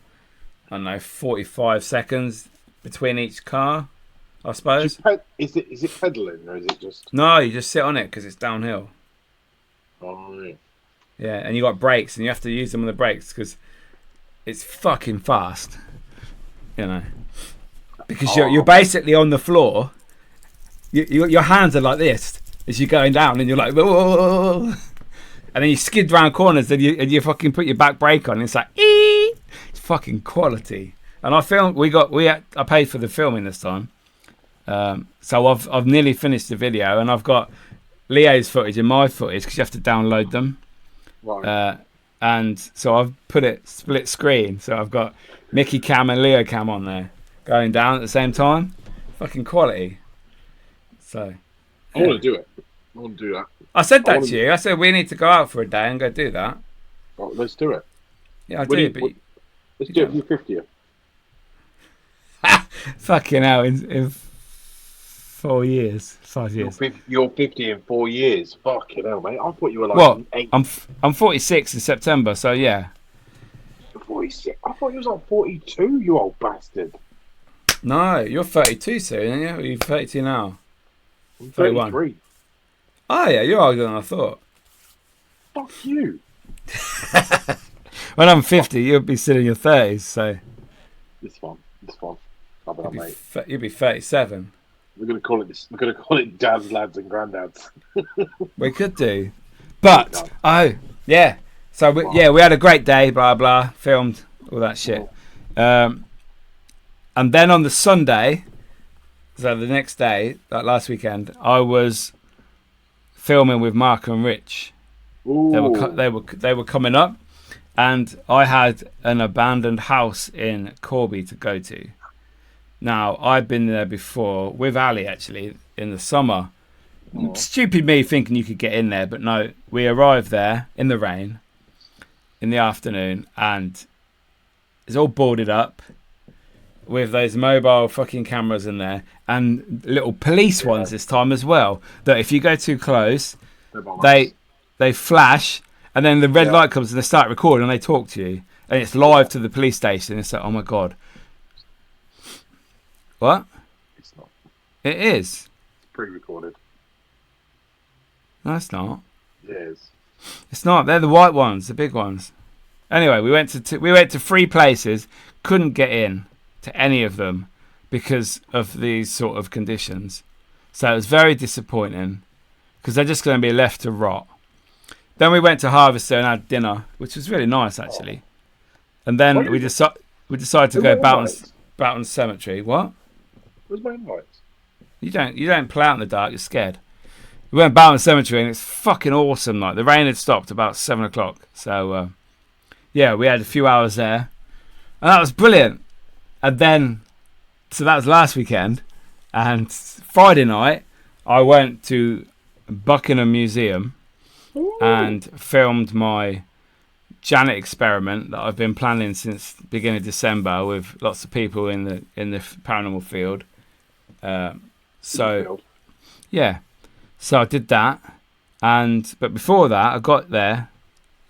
45 seconds between each car. I suppose. Is it pedaling or is it just? No, you just sit on it because it's downhill. Oh, yeah. Yeah, and you got brakes, and you have to use them on the brakes because it's fucking fast. Because you're basically on the floor. Your hands are like this as you're going down, and you're like, whoa. And then you skid round corners, and you fucking put your back brake on. And it's like, ee! It's fucking quality. And I paid for the filming this time. So I've nearly finished the video, and I've got Leo's footage and my footage because you have to download them. Right. and so I've put it split screen. So I've got Mickey cam and Leo cam on there going down at the same time. Fucking quality. So I want to do it. I want to do that. I said that to you. I said we need to go out for a day and go do that. Oh, let's do it. Yeah, I do. But let's do it for your 50th. Fucking hell! In 4 years, 5 years. You're 50 in 4 years. Fucking hell, mate. I thought you were like Well, 8. I'm 46 in September, so yeah. 46. I thought you was like 42. You old bastard. No, you're 32 soon, aren't you? You're 32 now. I'm 31. 33. Oh yeah, you're older than I thought. Fuck you. When I'm 50, you'll be still in your 30s, so It's fun. Love it, mate. you'll be 37. We're gonna call it this. We're gonna call it Dads, Lads, and Granddads. We could do, but yeah. So we had a great day. Blah blah. Filmed all that shit, and then on the Sunday, so the next day, like last weekend, I was filming with Mark and Rich. Ooh. They were coming up, and I had an abandoned house in Corby to go to. Now, I've been there before with Ali, actually, in the summer. Stupid me thinking you could get in there, but no. We arrived there in the rain in the afternoon, and it's all boarded up with those mobile fucking cameras in there, and little police ones this time as well, that if you go too close, they flash, and then the red light comes and they start recording and they talk to you. And it's live to the police station. It's like, oh my God. What? It's not. It is. It's pre-recorded. No, it's not. It is. It's not. They're the white ones, the big ones. Anyway, we went to 3 places, couldn't get in to any of them because of these sort of conditions. So it was very disappointing because they're just going to be left to rot. Then we went to Harvester and had dinner, which was really nice actually. And then we decided to go Boughton Cemetery. What? Where's my invite? You don't play out in the dark. You're scared. We went Boughton Cemetery and it's fucking awesome. Like the rain had stopped about 7 o'clock, so yeah, we had a few hours there, and that was brilliant. And then, so that was last weekend, and Friday night I went to Buckingham Museum and filmed my Janet experiment that I've been planning since the beginning of December with lots of people in the paranormal field. So yeah, so I did that, but before that I got there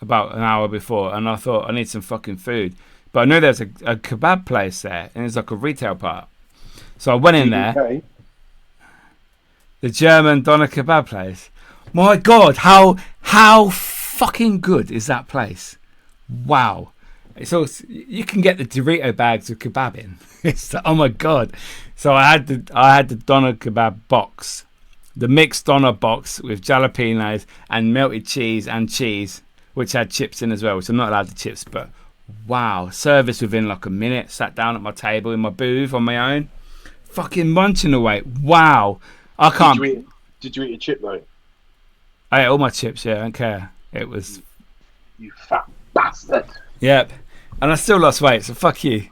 about an hour before, and I thought I need some fucking food, but I knew there's a kebab place there, and it's like a retail part. So I went in there. The German doner kebab place. My God, how fucking good is that place? Wow. It's also, you can get the Dorito bags of kebab in. It's like, oh my God. So I had the doner kebab box, the mixed doner box with jalapenos and melted cheese and cheese, which had chips in as well, which I'm not allowed to chips, but wow. Service within like a minute. Sat down at my table in my booth on my own. Fucking munching away. Wow. I can't. Did you eat a chip though? I ate all my chips, yeah, I don't care. It was. You fat bastard. Yep. And I still lost weight, so fuck you.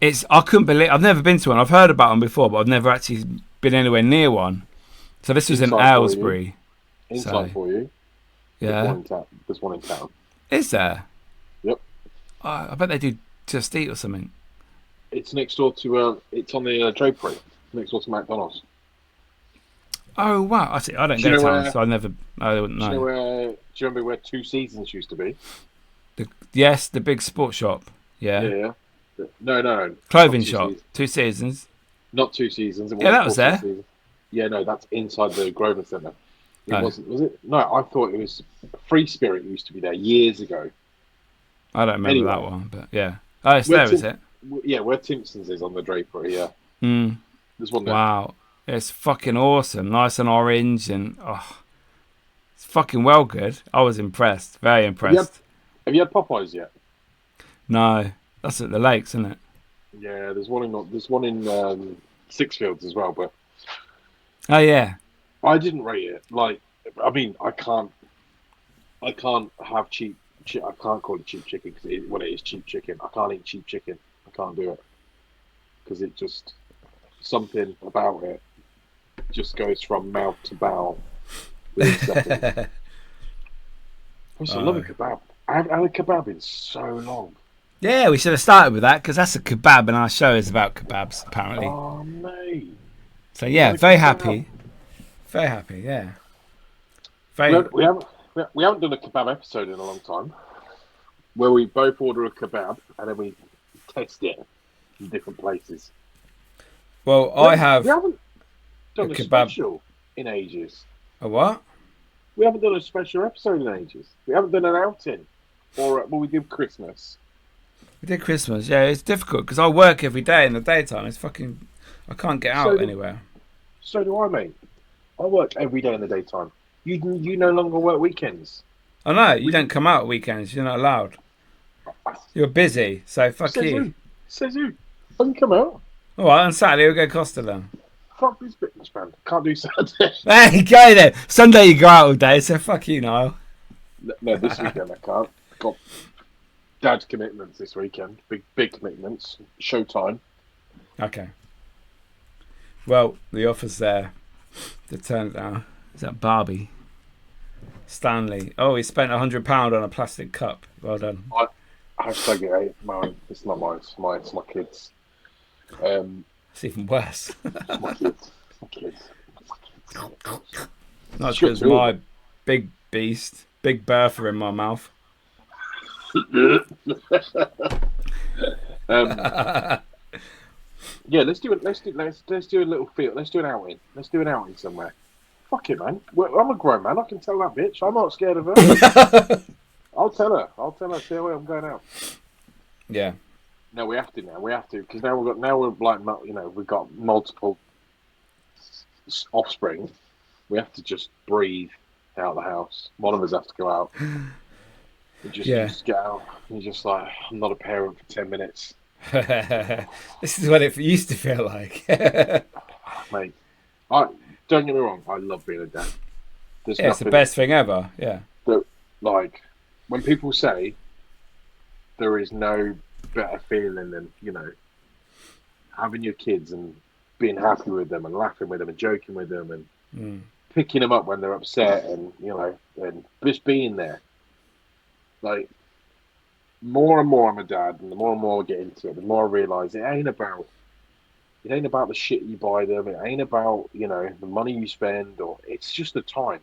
I couldn't believe. I've never been to one. I've heard about them before, but I've never actually been anywhere near one. So this was in Aylesbury. Inside for you. Yeah. There's one in town. Is there? Yep. I bet they do Just Eat or something. It's next door to. It's on the Drapery, next door to McDonald's. Oh wow! I see. I don't go to town, so I wouldn't know. Do you remember where Two Seasons used to be? Yes, the big sports shop. Yeah. Yeah. No. Clothing shop. 2 Seasons. Not 2 Seasons. Yeah, that was there. Yeah, no, that's inside the Grosvenor Centre. It wasn't, was it? No, I thought it was Free Spirit used to be there years ago. I don't remember that one, but yeah. Oh, it's there, is it? Yeah, where Timpson's is on the Drapery, yeah. There's one there. Wow. It's fucking awesome. Nice and orange, and it's fucking well good. I was impressed. Very impressed. Have you had Popeyes yet? No. That's at the Lakes, isn't it? Yeah, there's one in Sixfields as well, but oh yeah. I didn't rate it. Like, I mean, I can't have cheap I can't call it cheap chicken because it is cheap chicken. I can't eat cheap chicken. I can't do it because it just something about it just goes from mouth to bowel within seconds. Also, I love a kebab. I haven't had a kebab in so long. Yeah, we should have started with that because that's a kebab, and our show is about kebabs apparently. Oh mate. So yeah, very happy. Very happy. Yeah. Very. We haven't done a kebab episode in a long time, where we both order a kebab and then we test it in different places. Well, I have. We haven't done a kebab. special in ages. A what? We haven't done a special episode in ages. We haven't done an outing, or well, we did Christmas. We did Christmas. Yeah, it's difficult because I work every day in the daytime. It's fucking. I can't get out anywhere. So do I, mate. I work every day in the daytime. You no longer work weekends. I know you don't come out weekends. You're not allowed. You're busy, so fuck you. Says who? I can come out. All right, on Saturday we'll go Costa then. Fuck this bitch, man. Can't do Saturday. There you go then. Sunday you go out all day, so fuck you, Niall. No, this weekend I can't. Got dad commitments this weekend. Big commitments. Showtime. Okay. Well, the offer's there to turn it down. Is that Barbie? Stanley. Oh, he spent £100 on a plastic cup. Well done. Hashtag it ain't mine. It's not mine. It's mine. It's my kids. It's even worse. It's my kids. My kids. Not because my big beast, Big Bertha in my mouth. Yeah, let's do a little field. Let's do an outing. Let's do an outing somewhere. Fuck it, man. I'm a grown man. I can tell that bitch. I'm not scared of her. I'll tell her. See where I'm going out. Yeah. No, we have to now. We have to because we've got multiple offspring. We have to just breathe out of the house. One of us have to go out. You just get out. You're just like, I'm not a parent for 10 minutes. This is what it used to feel like. Mate, don't get me wrong. I love being a dad. It's the best thing ever. Yeah. Like when people say there is no better feeling than having your kids and being happy with them and laughing with them and joking with them and picking them up when they're upset and and just being there. Like more and more I'm a dad, and the more and more I get into it, the more I realise it ain't about the shit you buy them. It ain't about the money you spend, or it's just the time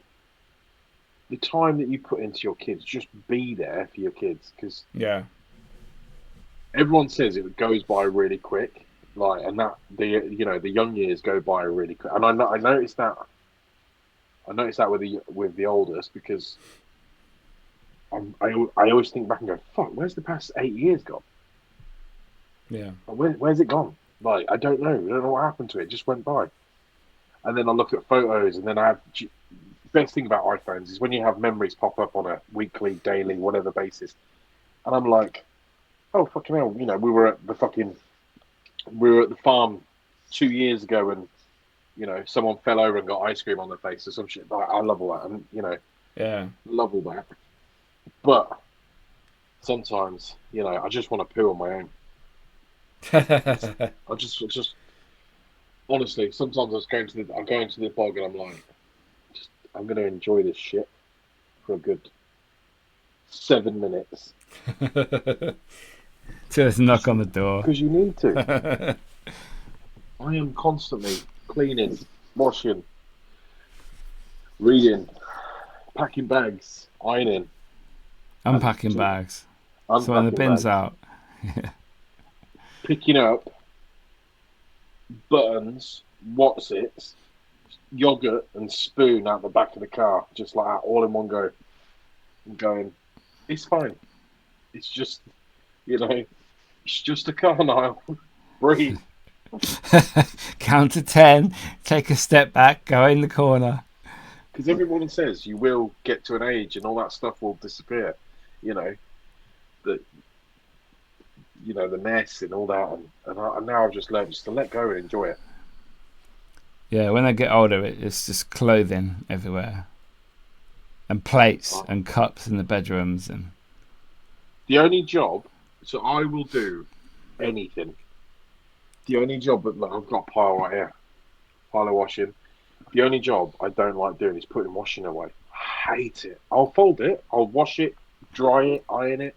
that you put into your kids. Just be there for your kids, because everyone says it goes by really quick, and that the young years go by really quick. And I noticed that with the oldest, because I always think back and go, fuck, where's the past 8 years gone? Yeah. Where's it gone? Like, I don't know. I don't know what happened to it. It just went by. And then I look at photos, and then best thing about iPhones is when you have memories pop up on a weekly, daily, whatever basis. And I'm like, oh, fucking hell. We were at the farm 2 years ago, and, someone fell over and got ice cream on their face or some shit. I love all that. And, love all that. But sometimes, I just want to poo on my own. I just honestly, sometimes I'm going to the bog and I'm like, I'm going to enjoy this shit for a good 7 minutes. Till it's a knock on the door. Because you need to. I am constantly cleaning, washing, reading, packing bags, ironing. Unpacking bags. So when the bin's out. Picking up buttons, what's-its, yogurt and spoon out the back of the car, just like that, all in one go. And going, it's fine. It's just, it's just a car, Niall. Breathe. Count to 10, take a step back, go in the corner. Because everyone says you will get to an age and all that stuff will disappear. The mess and all that, and now I've just learned just to let go and enjoy it. Yeah, when I get older, it's just clothing everywhere, and plates and cups in the bedrooms, and The only job, so I will do anything. The only job that I've got a pile right here, pile of washing. The only job I don't like doing is putting washing away. I hate it. I'll fold it, I'll wash it, dry it, iron it.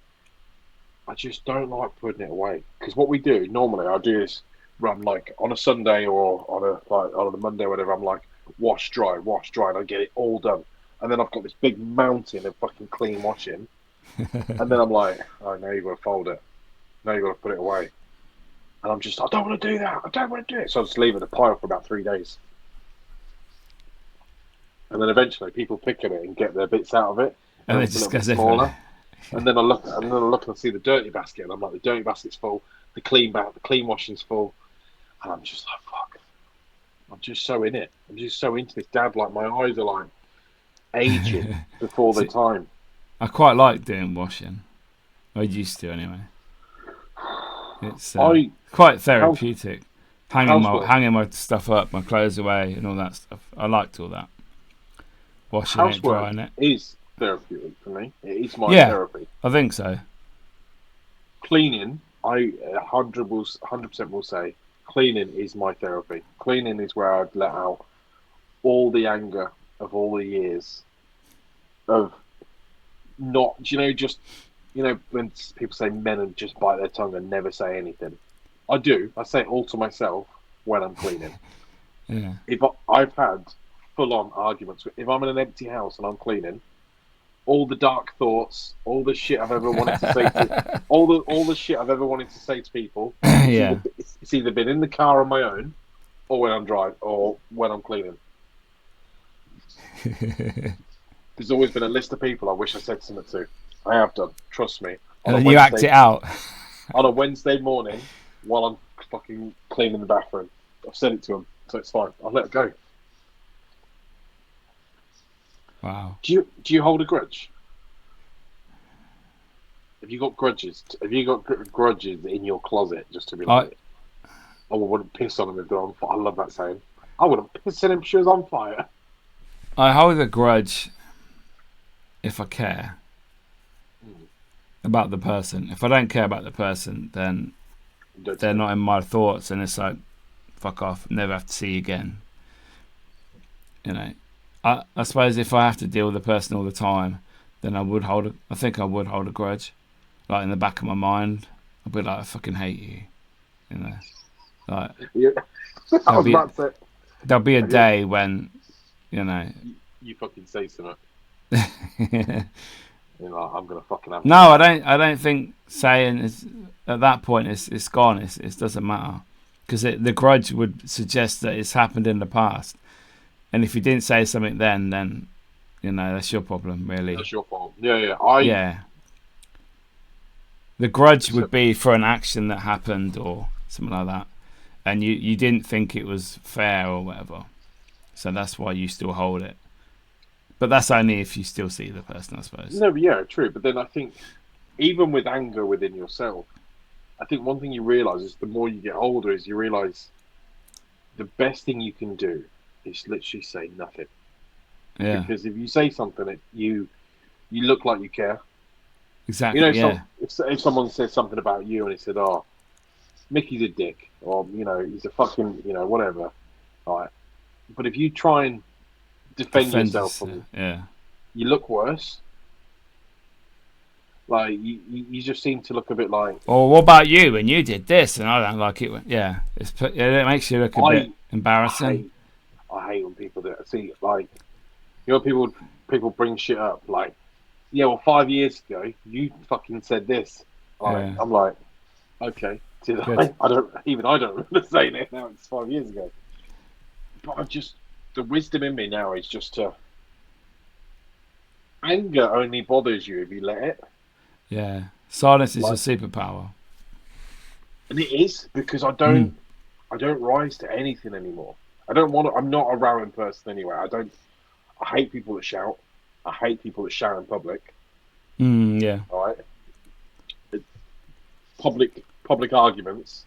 I just don't like putting it away because what we do normally, I do this. Run like on a Sunday or on a Monday or whatever. I'm like wash, dry, and I get it all done. And then I've got this big mountain of fucking clean washing. And then I'm like, oh, now you've got to fold it. Now you've got to put it away. And I'm just, I don't want to do that. I don't want to do it. So I just leave it in a pile for about 3 days. And then eventually people pick at it and get their bits out of it. And it's it just a little goes bit smaller. everywhere. And then I look and I see the dirty basket. And I'm like, the dirty basket's full. The clean washing's full. And I'm just like, fuck. I'm just so in it. I'm just so into this dad. Like, my eyes are like aging before the time. I quite like doing washing. I used to anyway. It's quite therapeutic. Hanging my stuff up, my clothes away, and all that stuff. I liked all that. Washing it, drying it. Is therapeutic for me. It is my therapy. I think so. Cleaning, I 100% will say, cleaning is my therapy. Cleaning is where I'd let out all the anger of all the years of not, when people say men and just bite their tongue and never say anything. I do. I say it all to myself when I'm cleaning. Yeah. If I've had full-on arguments, if I'm in an empty house and I'm cleaning, all the dark thoughts, all the shit I've ever wanted to say to all the shit I've ever wanted to say to people, it's either been in the car on my own, or when I'm driving, or when I'm cleaning. There's always been a list of people I wish I said something to. I have done, trust me. And then you act it out. On a Wednesday morning, while I'm fucking cleaning the bathroom, I've said it to them, so it's fine. I'll let it go. Wow. Do you hold a grudge? Have you got grudges? Have you got grudges in your closet just to be like, I wouldn't piss on them if they're on fire? I love that saying. I wouldn't piss on him if she was on fire. I hold a grudge if I care about the person. If I don't care about the person, then they're not in my thoughts, and it's like, fuck off, never have to see you again. I suppose if I have to deal with the person all the time, then I think I would hold a grudge. Like, in the back of my mind, I'd be like, I fucking hate you. Like, there'll be a day when, you fucking say something. I'm gonna fucking have. No, I don't think saying is at that point it's gone. It doesn't matter, because the grudge would suggest that it's happened in the past, and if you didn't say something then that's your problem, really. That's your fault. Yeah. The grudge would be for an action that happened or something like that, and you didn't think it was fair or whatever, so that's why you still hold it. But that's only if you still see the person, I suppose. No, yeah, true. But then I think, even with anger within yourself, I think one thing you realise is the more you get older is you realise the best thing you can do is literally say nothing. Yeah. Because if you say something, you look like you care. Exactly. If someone says something about you and he said, "Oh, Mickey's a dick," or he's a fucking whatever, right? But if you try and defend yourself from you look worse. Like you just seem to look a bit like. Or what about you when you did this and I don't like it? Yeah, it makes you look a bit embarrassing. I hate when people do it. See, like, people bring shit up. Like, 5 years ago you fucking said this. Like, I'm like, okay, I don't remember saying it now. It's 5 years ago. But the wisdom in me now is just to. Anger only bothers you if you let it. Yeah, silence is your superpower. And it is, because I don't rise to anything anymore. I'm not a roaring person anyway. I hate people that shout. I hate people that shout in public. Yeah. All right. Public arguments,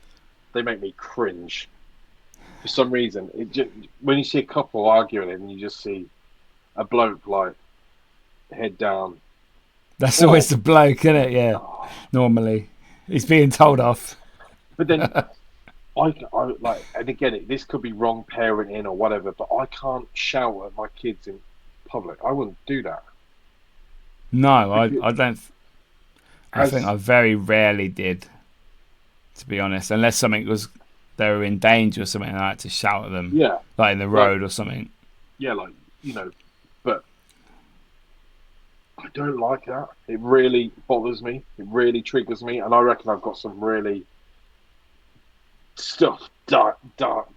they make me cringe. For some reason, when you see a couple arguing and you just see a bloke like head down. That's always the bloke, isn't it? Yeah. Oh, Normally, he's being told off. But then I like, and again, this could be wrong parenting or whatever, but I can't shout at my kids in public. I wouldn't do that. No, I don't. I As- think I very rarely did, to be honest, unless something was they were in danger or something, and I had to shout at them, Yeah, like in the road or something. yeah, like, you know, but I don't like that. It really bothers me. It really triggers me, and I reckon I've got some really stuff dark,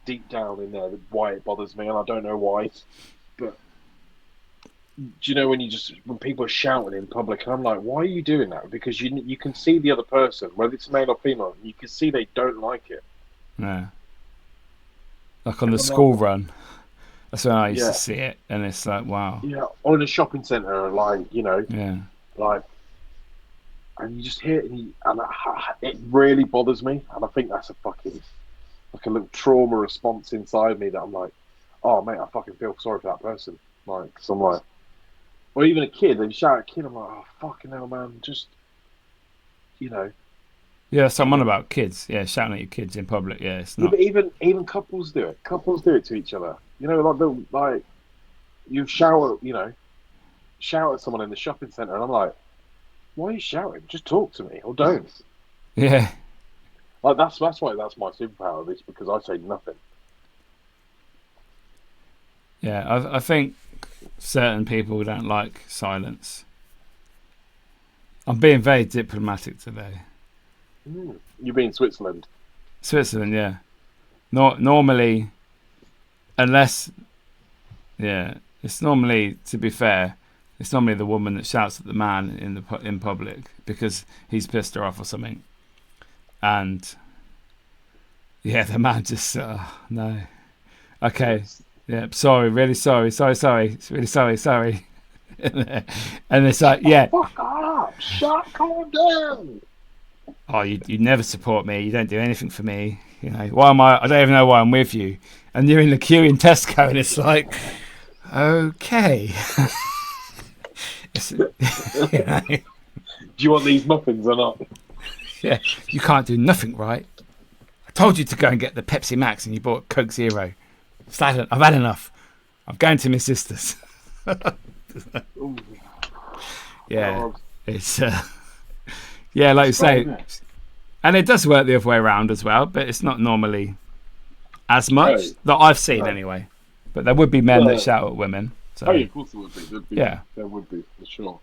deep down in there, why it bothers me, and I don't know why. But do you know when people are shouting in public, and I'm like, why are you doing that? Because you can see the other person, whether it's male or female, you can see they don't like it. Yeah. Like on the school run. That's when I used to see it, and it's like, wow. Yeah, or in a shopping centre, like, you know, Yeah. like, and you just hear it, and it really bothers me, and I think that's a fucking, like a little trauma response inside me that I'm like, oh mate, I fucking feel sorry for that person, like, cause I'm like, or even a kid, they shout at a kid, I'm like, oh fucking hell, man, just, you know. Yeah, someone about kids. Yeah, shouting at your kids in public. Yeah, it's not. Yeah, but even couples do it. Couples do it to each other. You know, like you shout at someone in the shopping centre, and I'm like, why are you shouting? Just talk to me, or don't. Yeah. Like that's why that's my superpower. Is because I say nothing. Yeah, I think certain people don't like silence. I'm being very diplomatic today. You be in Switzerland. Switzerland, yeah. Normally, unless, yeah, it's normally, to be fair, it's normally the woman that shouts at the man in public because he's pissed her off or something. And yeah, the man just no. Okay, yeah, sorry, really sorry, really sorry. And it's like, yeah. Fuck up! Calm down. Oh, you never support me. You don't do anything for me. You know, why am I don't even know why I'm with you. And you're in the queue in Tesco, and it's like, okay. You know? Do you want these muffins or not? Yeah, you can't do nothing right. I told you to go and get the Pepsi Max, and you bought Coke Zero. I've had enough. I'm going to my sister's. Yeah, God. it's yeah, like you say, and it does work the other way around as well, but it's not normally as much that I've seen anyway. But there would be men that shout at women. So. Oh, yeah, of course there would be. Yeah, there would be for sure.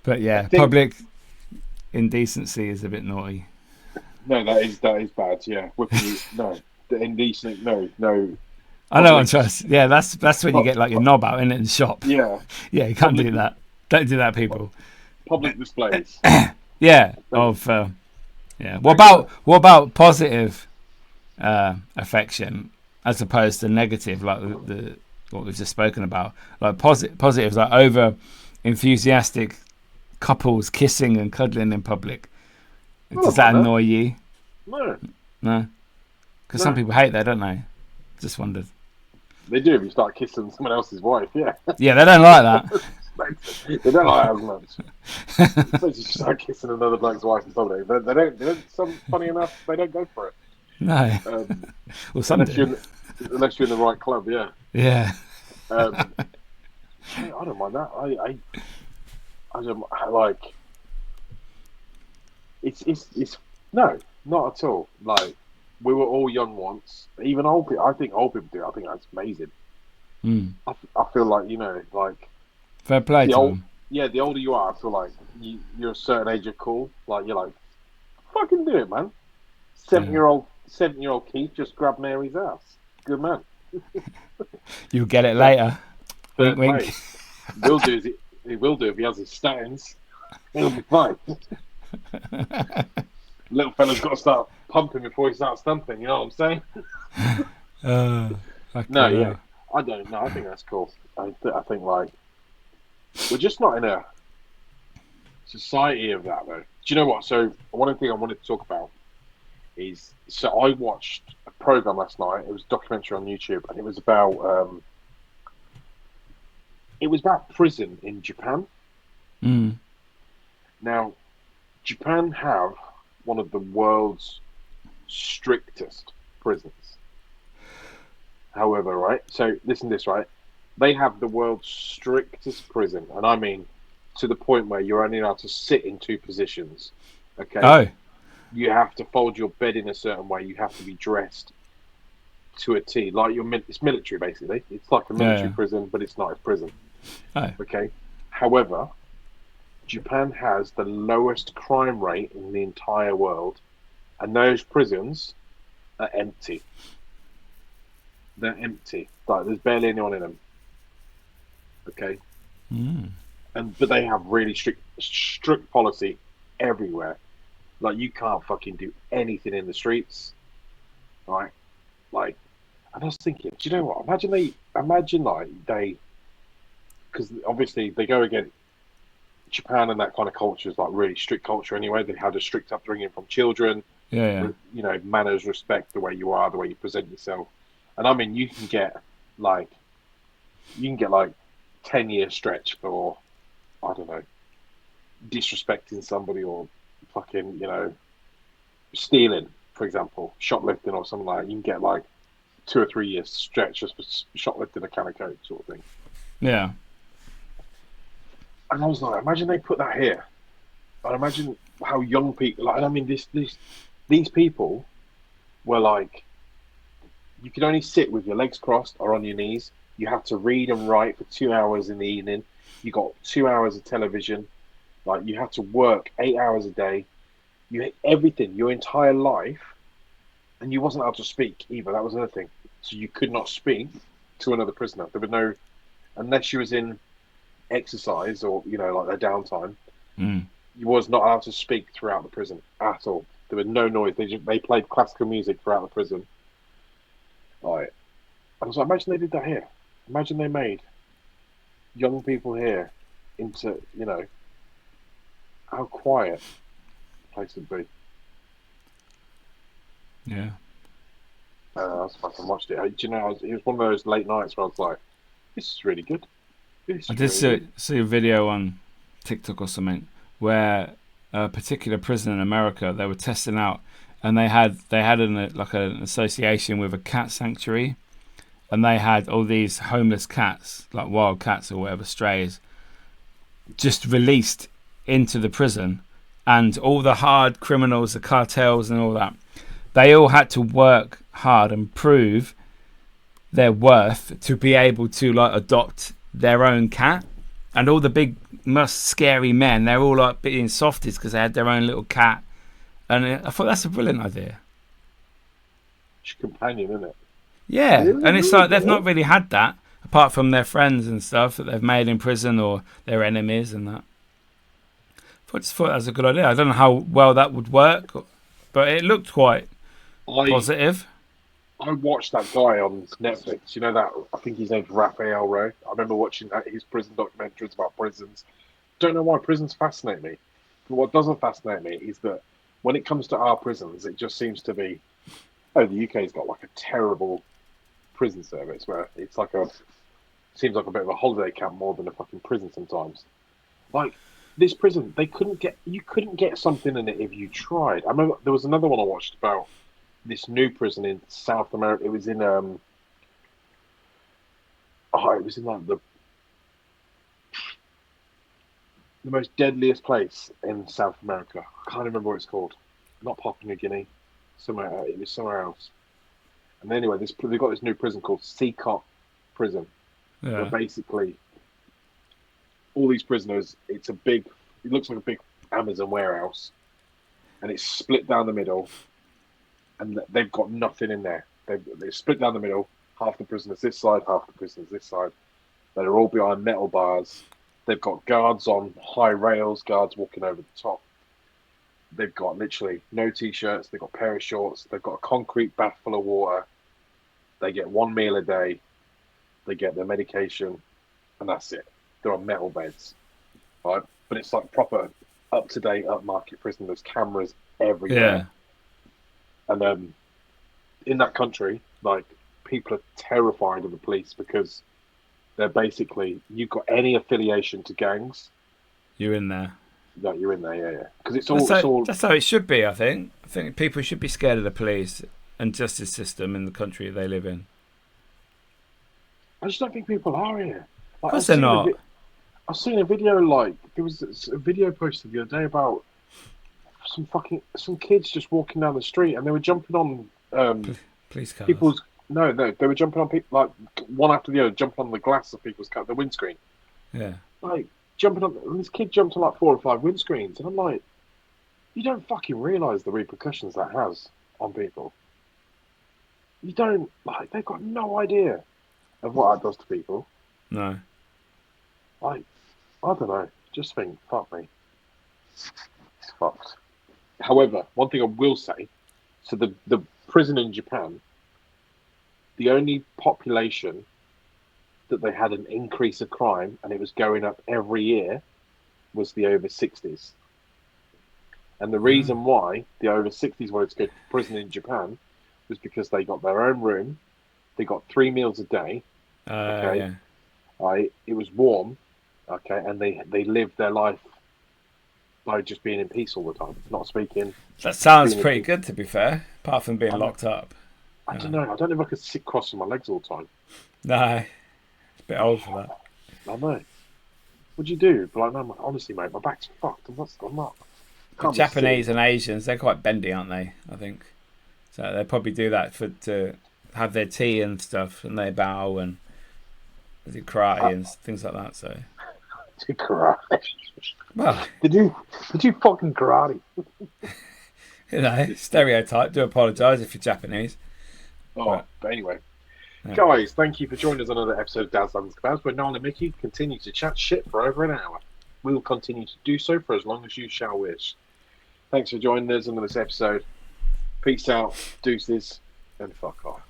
But yeah, public indecency is a bit naughty. No, that is bad. Yeah, no, the indecent. No. I know. I'm trying. Yeah, that's when you get like your knob out in the shop. Yeah. Yeah, you can't do that. Don't do that, people. Public displays. Yeah. Yeah. What about positive affection as opposed to negative, like what we've just spoken about? Like positives, like over enthusiastic couples kissing and cuddling in public. Does that annoy you? No. Because some people hate that, don't they? Just wondered. They do if you start kissing someone else's wife. Yeah. Yeah, they don't like that. They don't like that as much. Especially if you start kissing another bloke's wife in public. They don't. Funny enough, they don't go for it. No. Well, some do. Unless you're in the right club, yeah. Yeah. I don't mind that. I don't like. It's no, not at all. Like, we were all young once. Even old people. I think old people do. I think that's amazing. I feel like, like fair play to them. Yeah, the older you are, I feel like you're a certain age, you're cool. Like, you're like, fucking do it, man. 7-year-old Keith just grabbed Mary's ass. Good man. You'll get it later. Wink, wink. He will do if he has his statins. He'll be fine. Little fella's got to start pumping before he starts thumping. You know what I'm saying? Yeah. I don't know. I think that's cool. I think like we're just not in a society of that, though. Do you know what? So one thing I wanted to talk about is, so I watched a program last night. It was a documentary on YouTube, and it was about prison in Japan. Mm. Now, Japan have one of the world's strictest prisons. However, right? So listen to this, right? They have the world's strictest prison, and I mean to the point where you're only allowed to sit in two positions. Okay, Oh, you have to fold your bed in a certain way. You have to be dressed to a T, like it's military basically. It's like a military yeah. prison, but it's not a prison. Oh, Okay. However, Japan has the lowest crime rate in the entire world, and those prisons are empty. They're empty. Like there's barely anyone in them. Okay, mm. but they have really strict policy everywhere. Like you can't fucking do anything in the streets, right? Like, and I was thinking, do you know what? Imagine like because obviously they go against Japan, and that kind of culture is like really strict culture anyway. They had a strict upbringing from children, Yeah, you know, manners, respect, the way you are, the way you present yourself. And I mean, like you can get like 10-year stretch for, I don't know, disrespecting somebody or fucking, you know, stealing, for example, shoplifting or something like that. You can get like 2 or 3 years stretch just for shoplifting a can of coke sort of thing. yeah. And I was like, imagine they put that here. And imagine how young people, like, I mean, these people were like, you could only sit with your legs crossed or on your knees. You have to read and write for 2 hours in the evening. You got 2 hours of television. Like you have to work 8 hours a day. You everything your entire life, and you wasn't allowed to speak either. That was another thing. So you could not speak to another prisoner. There were no, unless you was in exercise or you know like their downtime. Mm. You was not allowed to speak throughout the prison at all. There was no noise. They played classical music throughout the prison. Like, I was like, imagine they did that here. Imagine they made young people here into, you know, how quiet the place would be. Yeah. I was fucking watched it. Do you know, it was one of those late nights where I was like, this is really good. This I is did really good. see a video on TikTok or something where a particular prison in America they were testing out, and they had an association with a cat sanctuary, and they had all these homeless cats, like wild cats or whatever, strays, just released into the prison, and all the hard criminals, the cartels, and all that, they all had to work hard and prove their worth to be able to like adopt their own cat. And all the big must scary men, they're all like being softies because they had their own little cat. And I thought that's a brilliant idea. It's your companion, isn't it? Yeah, Yeah, and it's like they've not really had that apart from their friends and stuff that they've made in prison or their enemies and that. I just thought that was a good idea. I don't know how well that would work, but it looked quite positive. I watched that guy on Netflix. You know that I think his name's Raphael Rowe. I remember watching his prison documentaries about prisons. Don't know why prisons fascinate me, but what doesn't fascinate me is that when it comes to our prisons, it just seems to be, oh, the UK's got like a terrible prison service where it's like seems like a bit of a holiday camp more than a fucking prison sometimes. Like this prison, you couldn't get something in it if you tried. I remember there was another one I watched about this new prison in South America. It was in it was in like the most deadliest place in South America. I can't remember what it's called. Not Papua New Guinea. Somewhere it was somewhere else. And anyway, they've got this new prison called Seacott Prison, where Yeah. basically all these prisoners. It looks like a big Amazon warehouse, and it's split down the middle, and they've got nothing in there. They've split down the middle. Half the prisoners this side, half the prisoners this side. They're all behind metal bars. They've got guards on high rails, guards walking over the top. They've got literally no t-shirts. They've got a pair of shorts. They've got a concrete bath full of water. They get one meal a day. They get their medication, and that's it. They're on metal beds, right? But it's like proper up-to-date, upmarket prison. There's cameras everywhere. Yeah. And in that country, like, people are terrified of the police because they're basically, you've got any affiliation to gangs, you're in there. No, you're in there, yeah. Because it's all. That's how it should be. I think people should be scared of the police and justice system in the country they live in. I just don't think people are here. Of course they're not. I've seen a video, like, there was a video posted the other day about some kids just walking down the street, and they were jumping on police cars. They were jumping on people, like, one after the other, jumping on the glass of people's car, the windscreen. Yeah. Like, jumping on, and this kid jumped on like 4 or 5 windscreens, and I'm like, you don't fucking realise the repercussions that has on people. You don't, like, they've got no idea of what that does to people. No. Like, I don't know. Just think, fuck me. It's fucked. However, one thing I will say, so the prison in Japan, the only population that they had an increase of crime, and it was going up every year, was the over 60s. And the reason why the over 60s wanted to go to prison in Japan was because they got their own room, they got 3 meals a day, okay, yeah. It was warm, okay, and they lived their life by just being in peace all the time, not speaking. That sounds pretty good, to be fair, apart from being locked up. I don't know. I don't know if I could sit crossing my legs all the time. No. Bit old for that. I know. What'd you do? But like, no, honestly, mate, my back's fucked. I'm not. Japanese and Asians, they're quite bendy, aren't they? I think. So they probably do that to have their tea and stuff, and they bow and do karate and things like that. So. Do karate. Well, did you fucking karate? You know, stereotype. Do apologise if you're Japanese. But anyway. Yeah. Guys, thank you for joining us on another episode of Dads Lads Kebabs, where Niall and Miki continue to chat shit for over an hour. We will continue to do so for as long as you shall wish. Thanks for joining us on this episode. Peace out, deuces, and fuck off.